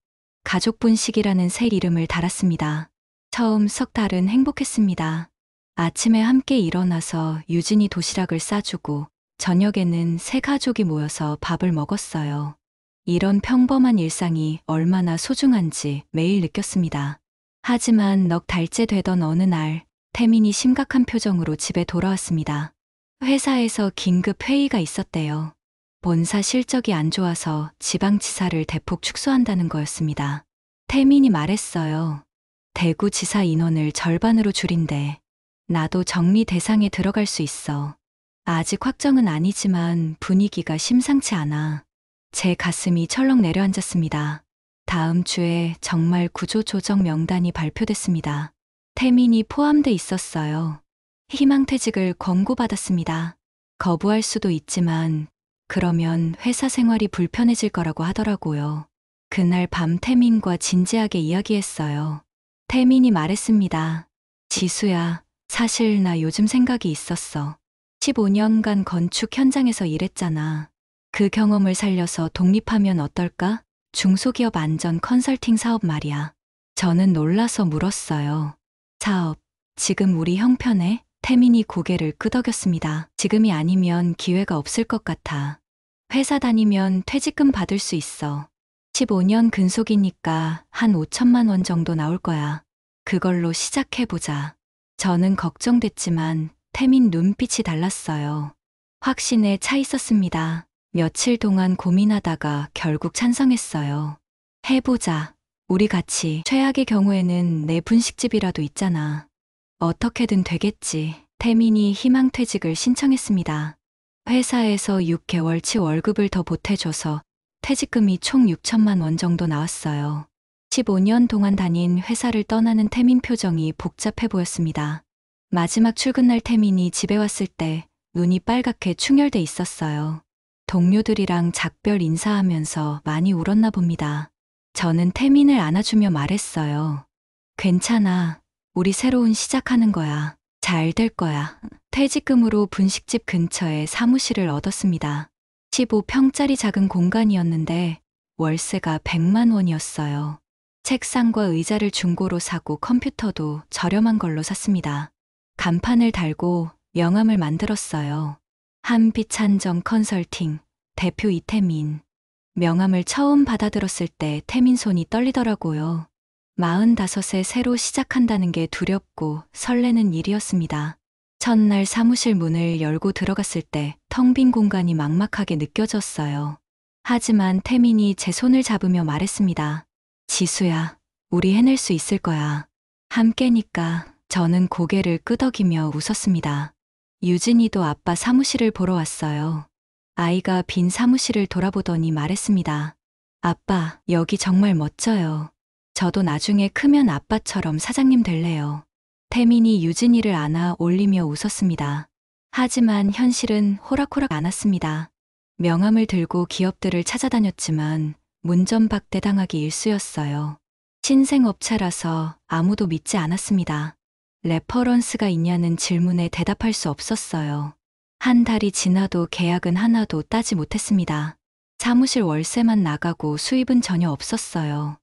가족 분식이라는 새 이름을 달았습니다. 처음 석 달은 행복했습니다. 아침에 함께 일어나서 유진이 도시락을 싸주고 저녁에는 새 가족이 모여서 밥을 먹었어요. 이런 평범한 일상이 얼마나 소중한지 매일 느꼈습니다. 하지만 넉 달째 되던 어느 날 태민이 심각한 표정으로 집에 돌아왔습니다. 회사에서 긴급 회의가 있었대요. 본사 실적이 안 좋아서 지방지사를 대폭 축소한다는 거였습니다. 태민이 말했어요. 대구지사 인원을 절반으로 줄인대. 나도 정리 대상에 들어갈 수 있어. 아직 확정은 아니지만 분위기가 심상치 않아. 제 가슴이 철렁 내려앉았습니다. 다음 주에 정말 구조조정 명단이 발표됐습니다. 태민이 포함돼 있었어요. 희망퇴직을 권고받았습니다. 거부할 수도 있지만 그러면 회사 생활이 불편해질 거라고 하더라고요. 그날 밤 태민과 진지하게 이야기했어요. 태민이 말했습니다. 지수야, 사실 나 요즘 생각이 있었어. 15년간 건축 현장에서 일했잖아. 그 경험을 살려서 독립하면 어떨까? 중소기업 안전 컨설팅 사업 말이야. 저는 놀라서 물었어요. 사업, 지금 우리 형편에? 태민이 고개를 끄덕였습니다. 지금이 아니면 기회가 없을 것 같아. 회사 다니면 퇴직금 받을 수 있어. 15년 근속이니까 한 5천만 원 정도 나올 거야. 그걸로 시작해보자. 저는 걱정됐지만 태민 눈빛이 달랐어요. 확신에 차 있었습니다. 며칠 동안 고민하다가 결국 찬성했어요. 해보자. 우리 같이. 최악의 경우에는 내 분식집이라도 있잖아. 어떻게든 되겠지. 태민이 희망퇴직을 신청했습니다. 회사에서 6개월치 월급을 더 보태줘서 퇴직금이 총 6천만 원 정도 나왔어요. 15년 동안 다닌 회사를 떠나는 태민 표정이 복잡해 보였습니다. 마지막 출근날 태민이 집에 왔을 때 눈이 빨갛게 충혈돼 있었어요. 동료들이랑 작별 인사하면서 많이 울었나 봅니다. 저는 태민을 안아주며 말했어요. 괜찮아. 우리 새로운 시작하는 거야. 잘 될 거야. 퇴직금으로 분식집 근처에 사무실을 얻었습니다. 15평짜리 작은 공간이었는데 월세가 100만 원이었어요. 책상과 의자를 중고로 사고 컴퓨터도 저렴한 걸로 샀습니다. 간판을 달고 명함을 만들었어요. 한빛한정 컨설팅, 대표 이태민. 명함을 처음 받아들었을 때 태민 손이 떨리더라고요. 45세 새로 시작한다는 게 두렵고 설레는 일이었습니다. 첫날 사무실 문을 열고 들어갔을 때 텅 빈 공간이 막막하게 느껴졌어요. 하지만 태민이 제 손을 잡으며 말했습니다. 지수야, 우리 해낼 수 있을 거야. 함께니까. 저는 고개를 끄덕이며 웃었습니다. 유진이도 아빠 사무실을 보러 왔어요. 아이가 빈 사무실을 돌아보더니 말했습니다. 아빠, 여기 정말 멋져요. 저도 나중에 크면 아빠처럼 사장님 될래요. 태민이 유진이를 안아 올리며 웃었습니다. 하지만 현실은 호락호락 않았습니다. 명함을 들고 기업들을 찾아다녔지만 문전박대 당하기 일쑤였어요. 신생업체라서 아무도 믿지 않았습니다. 레퍼런스가 있냐는 질문에 대답할 수 없었어요. 한 달이 지나도 계약은 하나도 따지 못했습니다. 사무실 월세만 나가고 수입은 전혀 없었어요.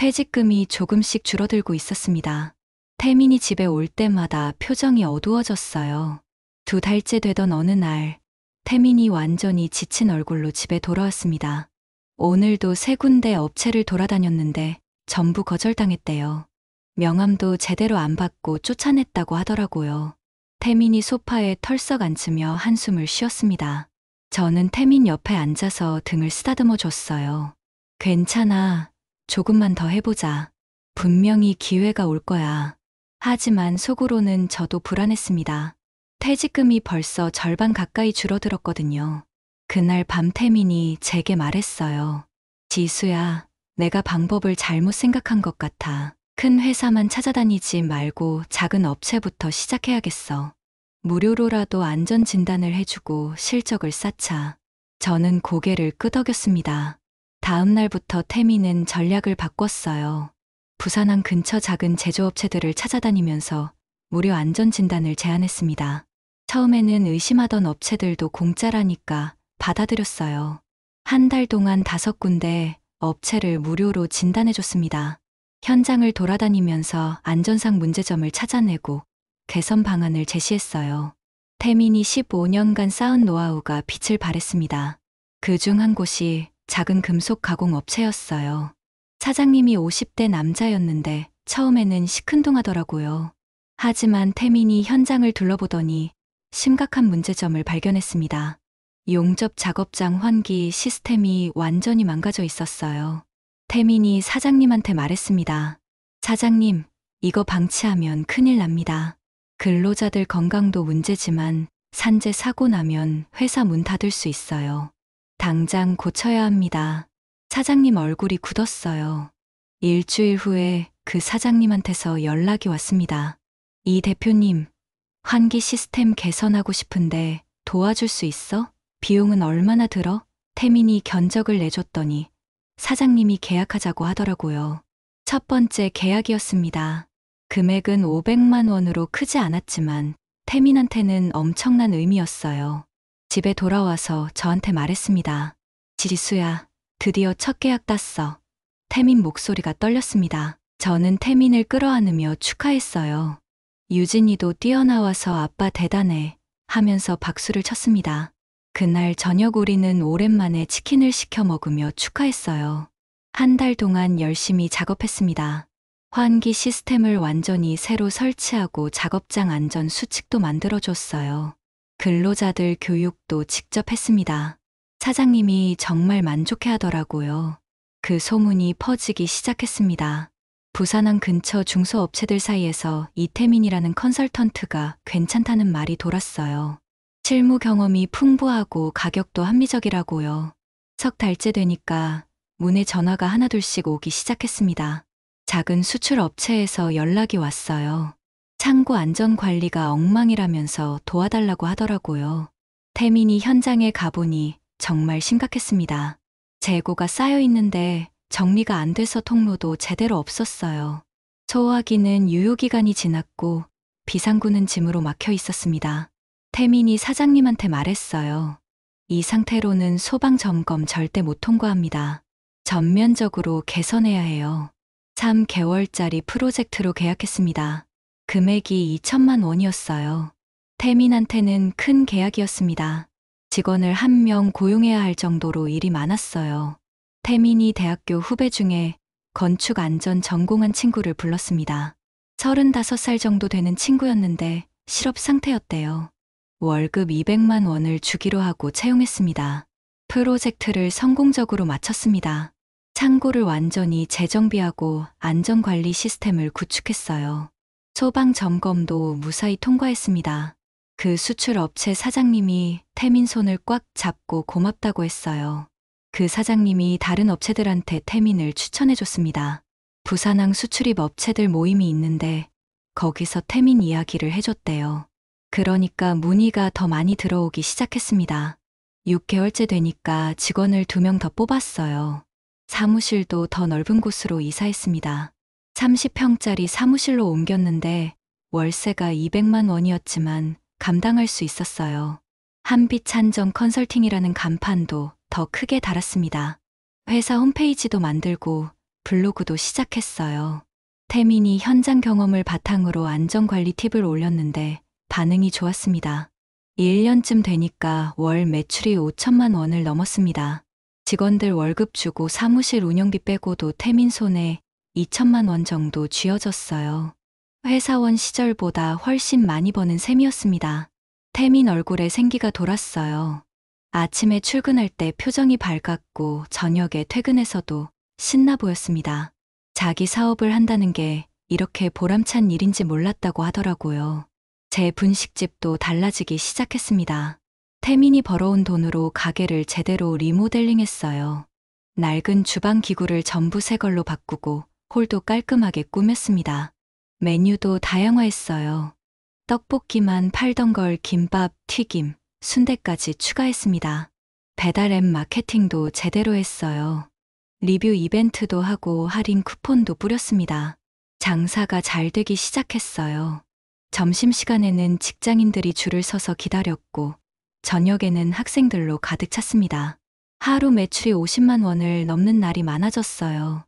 퇴직금이 조금씩 줄어들고 있었습니다. 태민이 집에 올 때마다 표정이 어두워졌어요. 2달째 되던 어느 날, 태민이 완전히 지친 얼굴로 집에 돌아왔습니다. 오늘도 3군데 업체를 돌아다녔는데 전부 거절당했대요. 명함도 제대로 안 받고 쫓아냈다고 하더라고요. 태민이 소파에 털썩 앉으며 한숨을 쉬었습니다. 저는 태민 옆에 앉아서 등을 쓰다듬어 줬어요. 괜찮아. 조금만 더 해보자. 분명히 기회가 올 거야. 하지만 속으로는 저도 불안했습니다. 퇴직금이 벌써 절반 가까이 줄어들었거든요. 그날 밤 태민이 제게 말했어요. 지수야, 내가 방법을 잘못 생각한 것 같아. 큰 회사만 찾아다니지 말고 작은 업체부터 시작해야겠어. 무료로라도 안전진단을 해주고 실적을 쌓자. 저는 고개를 끄덕였습니다. 다음 날부터 태민은 전략을 바꿨어요. 부산항 근처 작은 제조업체들을 찾아다니면서 무료 안전진단을 제안했습니다. 처음에는 의심하던 업체들도 공짜라니까 받아들였어요. 1달 동안 5군데 업체를 무료로 진단해줬습니다. 현장을 돌아다니면서 안전상 문제점을 찾아내고 개선 방안을 제시했어요. 태민이 15년간 쌓은 노하우가 빛을 발했습니다. 그중 한 곳이 작은 금속 가공 업체였어요. 사장님이 50대 남자였는데 처음에는 시큰둥하더라고요. 하지만 태민이 현장을 둘러보더니 심각한 문제점을 발견했습니다. 용접 작업장 환기 시스템이 완전히 망가져 있었어요. 태민이 사장님한테 말했습니다. 사장님, 이거 방치하면 큰일 납니다. 근로자들 건강도 문제지만 산재 사고 나면 회사 문 닫을 수 있어요. 당장 고쳐야 합니다. 사장님 얼굴이 굳었어요. 일주일 후에 그 사장님한테서 연락이 왔습니다. 이 대표님, 환기 시스템 개선하고 싶은데 도와줄 수 있어? 비용은 얼마나 들어? 태민이 견적을 내줬더니 사장님이 계약하자고 하더라고요. 첫 번째 계약이었습니다. 금액은 500만 원으로 크지 않았지만 태민한테는 엄청난 의미였어요. 집에 돌아와서 저한테 말했습니다. 지수야, 드디어 첫 계약 땄어. 태민 목소리가 떨렸습니다. 저는 태민을 끌어안으며 축하했어요. 유진이도 뛰어나와서 아빠 대단해 하면서 박수를 쳤습니다. 그날 저녁 우리는 오랜만에 치킨을 시켜 먹으며 축하했어요. 1달 동안 열심히 작업했습니다. 환기 시스템을 완전히 새로 설치하고 작업장 안전 수칙도 만들어줬어요. 근로자들 교육도 직접 했습니다. 사장님이 정말 만족해 하더라고요. 그 소문이 퍼지기 시작했습니다. 부산항 근처 중소업체들 사이에서 이태민이라는 컨설턴트가 괜찮다는 말이 돌았어요. 실무 경험이 풍부하고 가격도 합리적이라고요. 3달째 되니까 문에 전화가 하나둘씩 오기 시작했습니다. 작은 수출 업체에서 연락이 왔어요. 창고 안전 관리가 엉망이라면서 도와달라고 하더라고요. 태민이 현장에 가보니 정말 심각했습니다. 재고가 쌓여 있는데 정리가 안 돼서 통로도 제대로 없었어요. 소화기는 유효기간이 지났고 비상구는 짐으로 막혀 있었습니다. 태민이 사장님한테 말했어요. 이 상태로는 소방 점검 절대 못 통과합니다. 전면적으로 개선해야 해요. 3개월짜리 프로젝트로 계약했습니다. 금액이 2천만 원이었어요. 태민한테는 큰 계약이었습니다. 직원을 1명 고용해야 할 정도로 일이 많았어요. 태민이 대학교 후배 중에 건축 안전 전공한 친구를 불렀습니다. 35살 정도 되는 친구였는데 실업 상태였대요. 월급 200만 원을 주기로 하고 채용했습니다. 프로젝트를 성공적으로 마쳤습니다. 창고를 완전히 재정비하고 안전관리 시스템을 구축했어요. 소방 점검도 무사히 통과했습니다. 그 수출업체 사장님이 태민 손을 꽉 잡고 고맙다고 했어요. 그 사장님이 다른 업체들한테 태민을 추천해줬습니다. 부산항 수출입 업체들 모임이 있는데 거기서 태민 이야기를 해줬대요. 그러니까 문의가 더 많이 들어오기 시작했습니다. 6개월째 되니까 직원을 2명 더 뽑았어요. 사무실도 더 넓은 곳으로 이사했습니다. 30평짜리 사무실로 옮겼는데 월세가 200만 원이었지만 감당할 수 있었어요. 한빛한정 컨설팅이라는 간판도 더 크게 달았습니다. 회사 홈페이지도 만들고 블로그도 시작했어요. 태민이 현장 경험을 바탕으로 안전관리 팁을 올렸는데 반응이 좋았습니다. 1년쯤 되니까 월 매출이 5천만 원을 넘었습니다. 직원들 월급 주고 사무실 운영비 빼고도 태민 손에 2천만 원 정도 쥐어졌어요. 회사원 시절보다 훨씬 많이 버는 셈이었습니다. 태민 얼굴에 생기가 돌았어요. 아침에 출근할 때 표정이 밝았고 저녁에 퇴근해서도 신나 보였습니다. 자기 사업을 한다는 게 이렇게 보람찬 일인지 몰랐다고 하더라고요. 제 분식집도 달라지기 시작했습니다. 태민이 벌어온 돈으로 가게를 제대로 리모델링했어요. 낡은 주방 기구를 전부 새 걸로 바꾸고 홀도 깔끔하게 꾸몄습니다. 메뉴도 다양화했어요. 떡볶이만 팔던 걸 김밥, 튀김, 순대까지 추가했습니다. 배달 앱 마케팅도 제대로 했어요. 리뷰 이벤트도 하고 할인 쿠폰도 뿌렸습니다. 장사가 잘 되기 시작했어요. 점심시간에는 직장인들이 줄을 서서 기다렸고 저녁에는 학생들로 가득 찼습니다. 하루 매출이 50만 원을 넘는 날이 많아졌어요.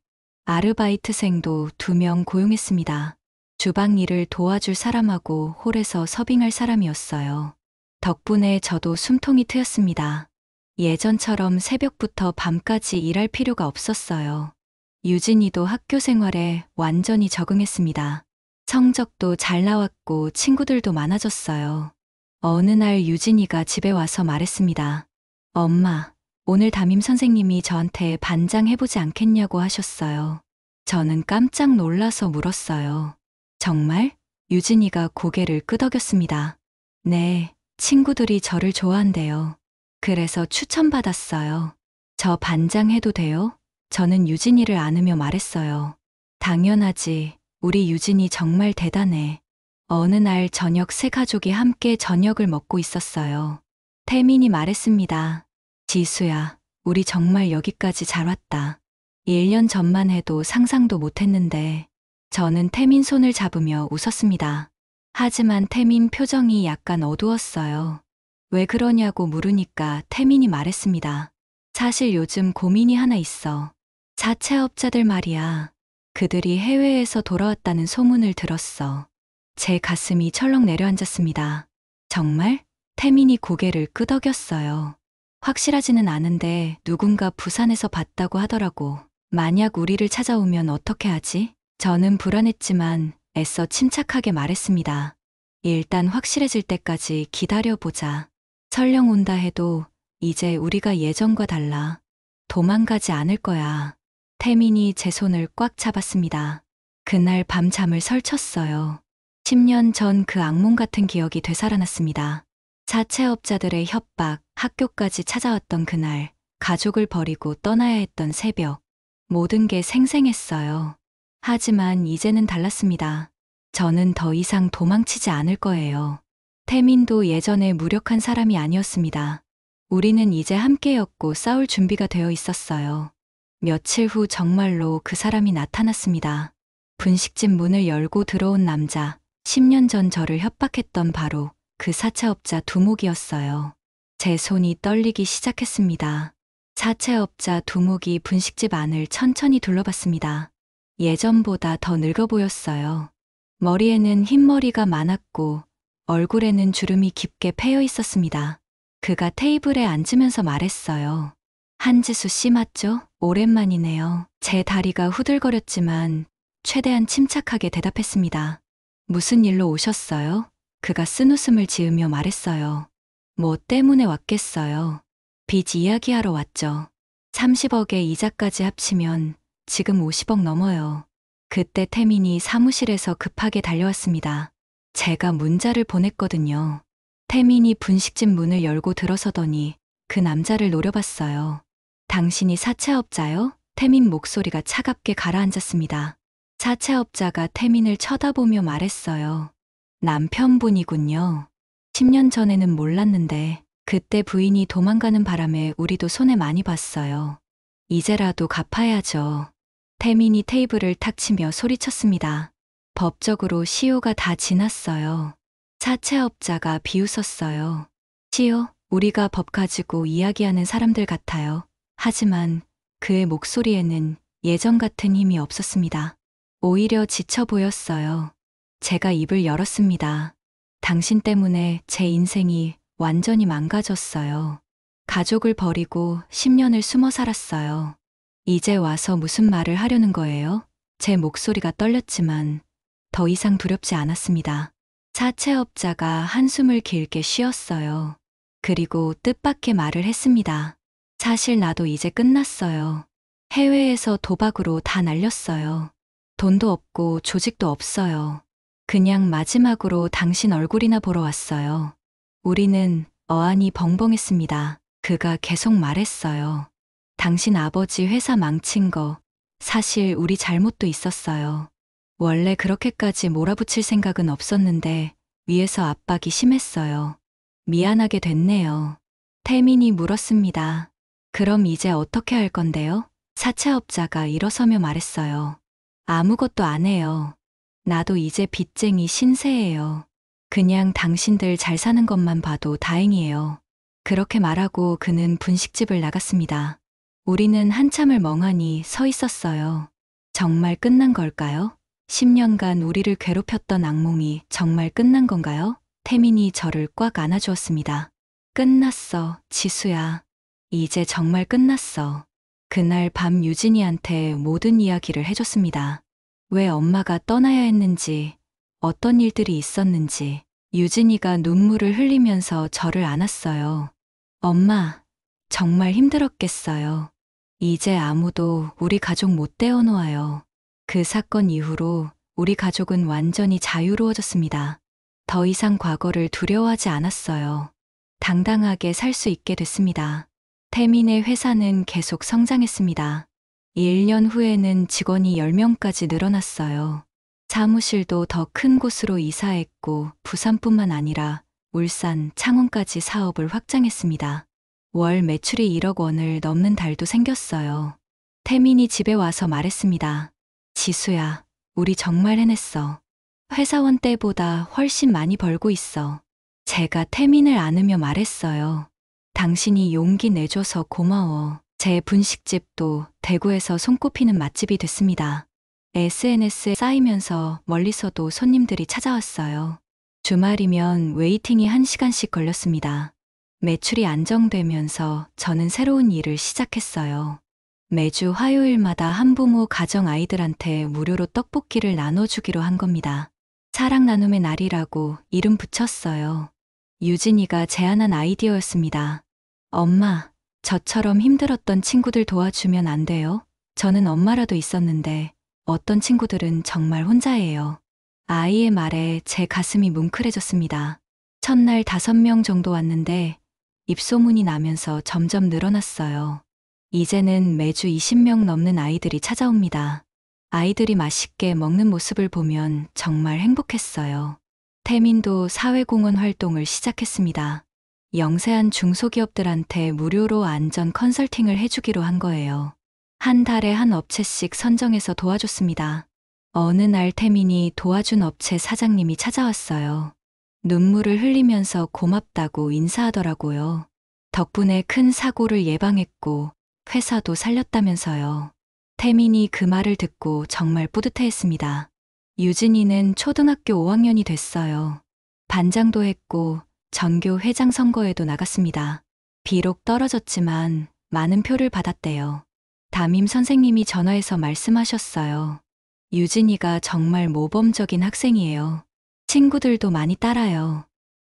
아르바이트생도 2명 고용했습니다. 주방 일을 도와줄 사람하고 홀에서 서빙할 사람이었어요. 덕분에 저도 숨통이 트였습니다. 예전처럼 새벽부터 밤까지 일할 필요가 없었어요. 유진이도 학교 생활에 완전히 적응했습니다. 성적도 잘 나왔고 친구들도 많아졌어요. 어느 날 유진이가 집에 와서 말했습니다. 엄마, 오늘 담임 선생님이 저한테 반장 해보지 않겠냐고 하셨어요. 저는 깜짝 놀라서 물었어요. 정말? 유진이가 고개를 끄덕였습니다. 네, 친구들이 저를 좋아한대요. 그래서 추천받았어요. 저 반장 해도 돼요? 저는 유진이를 안으며 말했어요. 당연하지. 우리 유진이 정말 대단해. 어느 날 저녁 세 가족이 함께 저녁을 먹고 있었어요. 태민이 말했습니다. 지수야, 우리 정말 여기까지 잘 왔다. 1년 전만 해도 상상도 못했는데. 저는 태민 손을 잡으며 웃었습니다. 하지만 태민 표정이 약간 어두웠어요. 왜 그러냐고 물으니까 태민이 말했습니다. 사실 요즘 고민이 하나 있어. 자체업자들 말이야. 그들이 해외에서 돌아왔다는 소문을 들었어. 제 가슴이 철렁 내려앉았습니다. 정말? 태민이 고개를 끄덕였어요. 확실하지는 않은데 누군가 부산에서 봤다고 하더라고. 만약 우리를 찾아오면 어떻게 하지? 저는 불안했지만 애써 침착하게 말했습니다. 일단 확실해질 때까지 기다려보자. 설령 온다 해도 이제 우리가 예전과 달라. 도망가지 않을 거야. 태민이 제 손을 꽉 잡았습니다. 그날 밤 잠을 설쳤어요. 10년 전 그 악몽 같은 기억이 되살아났습니다. 자체업자들의 협박, 학교까지 찾아왔던 그날, 가족을 버리고 떠나야 했던 새벽. 모든 게 생생했어요. 하지만 이제는 달랐습니다. 저는 더 이상 도망치지 않을 거예요. 태민도 예전에 무력한 사람이 아니었습니다. 우리는 이제 함께였고 싸울 준비가 되어 있었어요. 며칠 후 정말로 그 사람이 나타났습니다. 분식집 문을 열고 들어온 남자, 10년 전 저를 협박했던 바로 그 사채업자 두목이었어요. 제 손이 떨리기 시작했습니다. 사채업자 두목이 분식집 안을 천천히 둘러봤습니다. 예전보다 더 늙어 보였어요. 머리에는 흰머리가 많았고 얼굴에는 주름이 깊게 패여 있었습니다. 그가 테이블에 앉으면서 말했어요. 한지수 씨 맞죠? 오랜만이네요. 제 다리가 후들거렸지만 최대한 침착하게 대답했습니다. 무슨 일로 오셨어요? 그가 쓴웃음을 지으며 말했어요. 뭐 때문에 왔겠어요. 빚 이야기하러 왔죠. 30억에 이자까지 합치면 지금 50억 넘어요. 그때 태민이 사무실에서 급하게 달려왔습니다. 제가 문자를 보냈거든요. 태민이 분식집 문을 열고 들어서더니 그 남자를 노려봤어요. 당신이 사채업자요? 태민 목소리가 차갑게 가라앉았습니다. 사채업자가 태민을 쳐다보며 말했어요. 남편분이군요. 10년 전에는 몰랐는데 그때 부인이 도망가는 바람에 우리도 손해 많이 봤어요. 이제라도 갚아야죠. 태민이 테이블을 탁 치며 소리쳤습니다. 법적으로 시효가 다 지났어요. 사채업자가 비웃었어요. 시효, 우리가 법 가지고 이야기하는 사람들 같아요. 하지만 그의 목소리에는 예전 같은 힘이 없었습니다. 오히려 지쳐 보였어요. 제가 입을 열었습니다. 당신 때문에 제 인생이 완전히 망가졌어요. 가족을 버리고 10년을 숨어 살았어요. 이제 와서 무슨 말을 하려는 거예요? 제 목소리가 떨렸지만 더 이상 두렵지 않았습니다. 사채업자가 한숨을 길게 쉬었어요. 그리고 뜻밖의 말을 했습니다. 사실 나도 이제 끝났어요. 해외에서 도박으로 다 날렸어요. 돈도 없고 조직도 없어요. 그냥 마지막으로 당신 얼굴이나 보러 왔어요. 우리는 어안이 벙벙했습니다. 그가 계속 말했어요. 당신 아버지 회사 망친 거 사실 우리 잘못도 있었어요. 원래 그렇게까지 몰아붙일 생각은 없었는데 위에서 압박이 심했어요. 미안하게 됐네요. 태민이 물었습니다. 그럼 이제 어떻게 할 건데요? 사채업자가 일어서며 말했어요. 아무것도 안 해요. 나도 이제 빚쟁이 신세예요. 그냥 당신들 잘 사는 것만 봐도 다행이에요. 그렇게 말하고 그는 분식집을 나갔습니다. 우리는 한참을 멍하니 서 있었어요. 정말 끝난 걸까요? 10년간 우리를 괴롭혔던 악몽이 정말 끝난 건가요? 태민이 저를 꽉 안아주었습니다. 끝났어, 지수야. 이제 정말 끝났어. 그날 밤 유진이한테 모든 이야기를 해줬습니다. 왜 엄마가 떠나야 했는지, 어떤 일들이 있었는지. 유진이가 눈물을 흘리면서 저를 안았어요. 엄마, 정말 힘들었겠어요. 이제 아무도 우리 가족 못 떼어놓아요. 그 사건 이후로 우리 가족은 완전히 자유로워졌습니다. 더 이상 과거를 두려워하지 않았어요. 당당하게 살 수 있게 됐습니다. 태민의 회사는 계속 성장했습니다. 1년 후에는 직원이 10명까지 늘어났어요. 사무실도 더 큰 곳으로 이사했고 부산뿐만 아니라 울산, 창원까지 사업을 확장했습니다. 월 매출이 1억 원을 넘는 달도 생겼어요. 태민이 집에 와서 말했습니다. 지수야, 우리 정말 해냈어. 회사원 때보다 훨씬 많이 벌고 있어. 제가 태민을 안으며 말했어요. 당신이 용기 내줘서 고마워. 제 분식집도 대구에서 손꼽히는 맛집이 됐습니다. SNS에 쌓이면서 멀리서도 손님들이 찾아왔어요. 주말이면 웨이팅이 1시간씩 걸렸습니다. 매출이 안정되면서 저는 새로운 일을 시작했어요. 매주 화요일마다 한부모 가정 아이들한테 무료로 떡볶이를 나눠주기로 한 겁니다. 사랑 나눔의 날이라고 이름 붙였어요. 유진이가 제안한 아이디어였습니다. 엄마, 저처럼 힘들었던 친구들 도와주면 안 돼요? 저는 엄마라도 있었는데 어떤 친구들은 정말 혼자예요. 아이의 말에 제 가슴이 뭉클해졌습니다. 첫날 5명 정도 왔는데 입소문이 나면서 점점 늘어났어요. 이제는 매주 20명 넘는 아이들이 찾아옵니다. 아이들이 맛있게 먹는 모습을 보면 정말 행복했어요. 태민도 사회공헌 활동을 시작했습니다. 영세한 중소기업들한테 무료로 안전 컨설팅을 해주기로 한 거예요. 한 달에 한 업체씩 선정해서 도와줬습니다. 어느 날 태민이 도와준 업체 사장님이 찾아왔어요. 눈물을 흘리면서 고맙다고 인사하더라고요. 덕분에 큰 사고를 예방했고 회사도 살렸다면서요. 태민이 그 말을 듣고 정말 뿌듯해했습니다. 유진이는 초등학교 5학년이 됐어요. 반장도 했고 전교 회장 선거에도 나갔습니다. 비록 떨어졌지만 많은 표를 받았대요. 담임 선생님이 전화해서 말씀하셨어요. 유진이가 정말 모범적인 학생이에요. 친구들도 많이 따라요.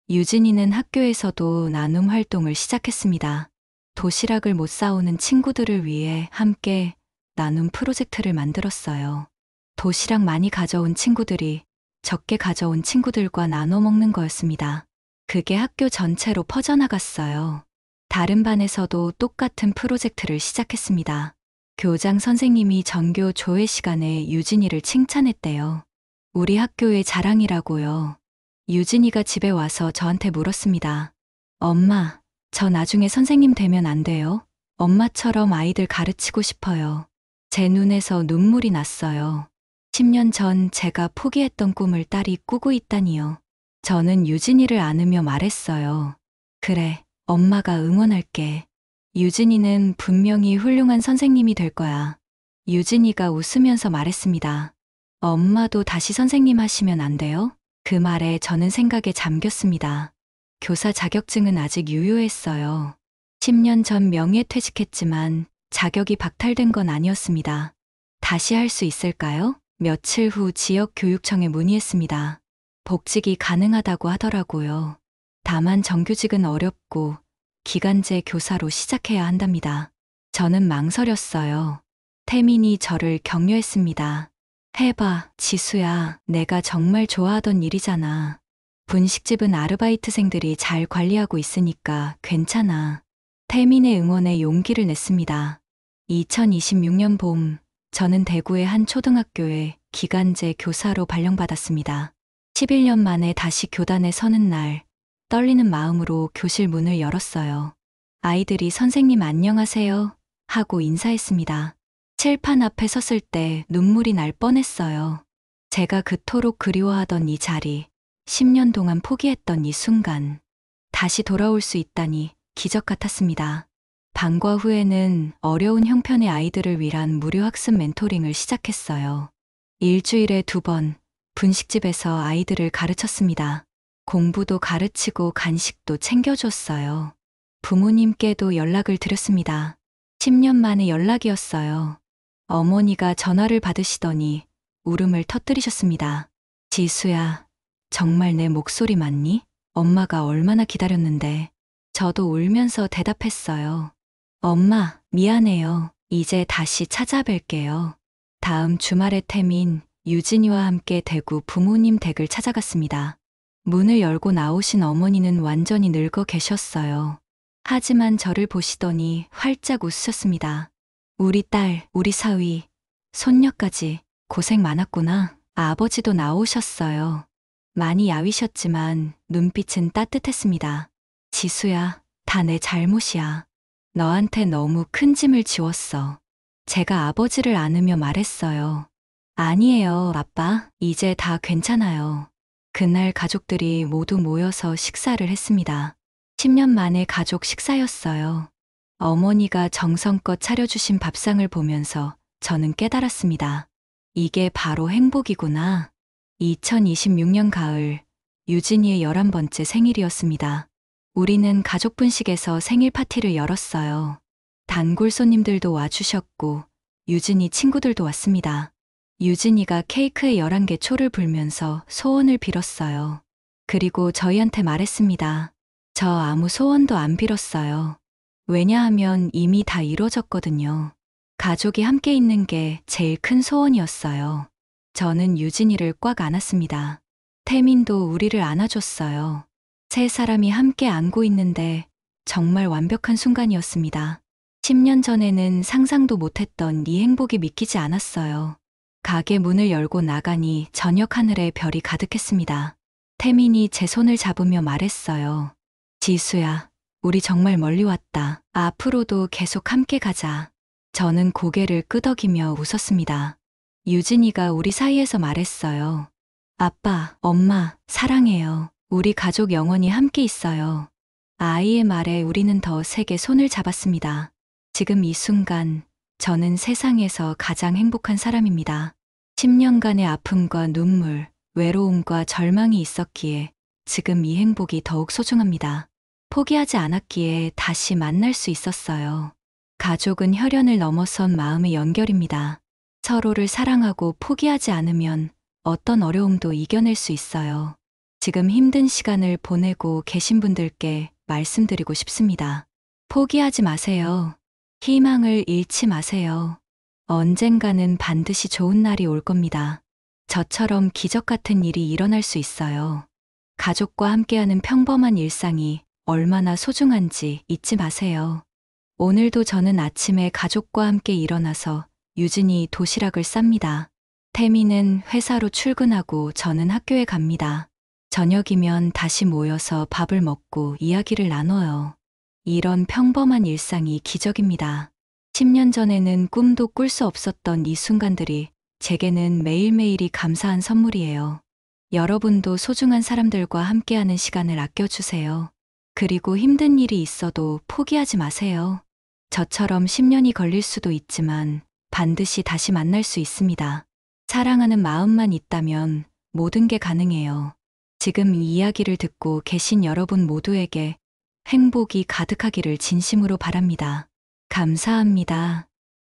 유진이는 학교에서도 나눔 활동을 시작했습니다. 도시락을 못 사오는 친구들을 위해 함께 나눔 프로젝트를 만들었어요. 도시락 많이 가져온 친구들이 적게 가져온 친구들과 나눠 먹는 거였습니다. 그게 학교 전체로 퍼져나갔어요. 다른 반에서도 똑같은 프로젝트를 시작했습니다. 교장 선생님이 전교 조회 시간에 유진이를 칭찬했대요. 우리 학교의 자랑이라고요. 유진이가 집에 와서 저한테 물었습니다. 엄마, 저 나중에 선생님 되면 안 돼요? 엄마처럼 아이들 가르치고 싶어요. 제 눈에서 눈물이 났어요. 10년 전 제가 포기했던 꿈을 딸이 꾸고 있다니요. 저는 유진이를 안으며 말했어요. 그래, 엄마가 응원할게. 유진이는 분명히 훌륭한 선생님이 될 거야. 유진이가 웃으면서 말했습니다. 엄마도 다시 선생님 하시면 안 돼요? 그 말에 저는 생각에 잠겼습니다. 교사 자격증은 아직 유효했어요. 10년 전 명예퇴직했지만 자격이 박탈된 건 아니었습니다. 다시 할 수 있을까요? 며칠 후 지역교육청에 문의했습니다. 복직이 가능하다고 하더라고요. 다만 정규직은 어렵고 기간제 교사로 시작해야 한답니다. 저는 망설였어요. 태민이 저를 격려했습니다. 해봐, 지수야. 내가 정말 좋아하던 일이잖아. 분식집은 아르바이트생들이 잘 관리하고 있으니까 괜찮아. 태민의 응원에 용기를 냈습니다. 2026년 봄, 저는 대구의 한 초등학교에 기간제 교사로 발령받았습니다. 11년 만에 다시 교단에 서는 날, 떨리는 마음으로 교실 문을 열었어요. 아이들이 선생님 안녕하세요 하고 인사했습니다. 칠판 앞에 섰을 때 눈물이 날 뻔했어요. 제가 그토록 그리워하던 이 자리, 10년 동안 포기했던 이 순간, 다시 돌아올 수 있다니 기적 같았습니다. 방과 후에는 어려운 형편의 아이들을 위한 무료 학습 멘토링을 시작했어요. 일주일에 2번 분식집에서 아이들을 가르쳤습니다. 공부도 가르치고 간식도 챙겨줬어요. 부모님께도 연락을 드렸습니다. 10년 만에 연락이었어요. 어머니가 전화를 받으시더니 울음을 터뜨리셨습니다. 지수야, 정말 내 목소리 맞니? 엄마가 얼마나 기다렸는데. 저도 울면서 대답했어요. 엄마, 미안해요. 이제 다시 찾아뵐게요. 다음 주말에 태민, 유진이와 함께 대구 부모님 댁을 찾아갔습니다. 문을 열고 나오신 어머니는 완전히 늙어 계셨어요. 하지만 저를 보시더니 활짝 웃으셨습니다. 우리 딸, 우리 사위, 손녀까지 고생 많았구나. 아버지도 나오셨어요. 많이 야위셨지만 눈빛은 따뜻했습니다. 지수야, 다 내 잘못이야. 너한테 너무 큰 짐을 지웠어. 제가 아버지를 안으며 말했어요. 아니에요, 아빠. 이제 다 괜찮아요. 그날 가족들이 모두 모여서 식사를 했습니다. 10년 만에 가족 식사였어요. 어머니가 정성껏 차려주신 밥상을 보면서 저는 깨달았습니다. 이게 바로 행복이구나. 2026년 가을, 유진이의 11번째 생일이었습니다. 우리는 가족 분식에서 생일 파티를 열었어요. 단골 손님들도 와주셨고, 유진이 친구들도 왔습니다. 유진이가 케이크에 11개 초를 불면서 소원을 빌었어요. 그리고 저희한테 말했습니다. 저 아무 소원도 안 빌었어요. 왜냐하면 이미 다 이루어졌거든요. 가족이 함께 있는 게 제일 큰 소원이었어요. 저는 유진이를 꽉 안았습니다. 태민도 우리를 안아줬어요. 세 사람이 함께 안고 있는데 정말 완벽한 순간이었습니다. 10년 전에는 상상도 못했던 이 행복이 믿기지 않았어요. 가게 문을 열고 나가니 저녁 하늘에 별이 가득했습니다. 태민이 제 손을 잡으며 말했어요. 지수야, 우리 정말 멀리 왔다. 앞으로도 계속 함께 가자. 저는 고개를 끄덕이며 웃었습니다. 유진이가 우리 사이에서 말했어요. 아빠, 엄마, 사랑해요. 우리 가족 영원히 함께 있어요. 아이의 말에 우리는 더 세게 손을 잡았습니다. 지금 이 순간, 저는 세상에서 가장 행복한 사람입니다. 10년간의 아픔과 눈물, 외로움과 절망이 있었기에 지금 이 행복이 더욱 소중합니다. 포기하지 않았기에 다시 만날 수 있었어요. 가족은 혈연을 넘어선 마음의 연결입니다. 서로를 사랑하고 포기하지 않으면 어떤 어려움도 이겨낼 수 있어요. 지금 힘든 시간을 보내고 계신 분들께 말씀드리고 싶습니다. 포기하지 마세요. 희망을 잃지 마세요. 언젠가는 반드시 좋은 날이 올 겁니다. 저처럼 기적 같은 일이 일어날 수 있어요. 가족과 함께하는 평범한 일상이 얼마나 소중한지 잊지 마세요. 오늘도 저는 아침에 가족과 함께 일어나서 유진이 도시락을 쌉니다. 태미는 회사로 출근하고 저는 학교에 갑니다. 저녁이면 다시 모여서 밥을 먹고 이야기를 나눠요. 이런 평범한 일상이 기적입니다. 10년 전에는 꿈도 꿀 수 없었던 이 순간들이 제게는 매일매일이 감사한 선물이에요. 여러분도 소중한 사람들과 함께하는 시간을 아껴주세요. 그리고 힘든 일이 있어도 포기하지 마세요. 저처럼 10년이 걸릴 수도 있지만 반드시 다시 만날 수 있습니다. 사랑하는 마음만 있다면 모든 게 가능해요. 지금 이 이야기를 듣고 계신 여러분 모두에게 행복이 가득하기를 진심으로 바랍니다. 감사합니다.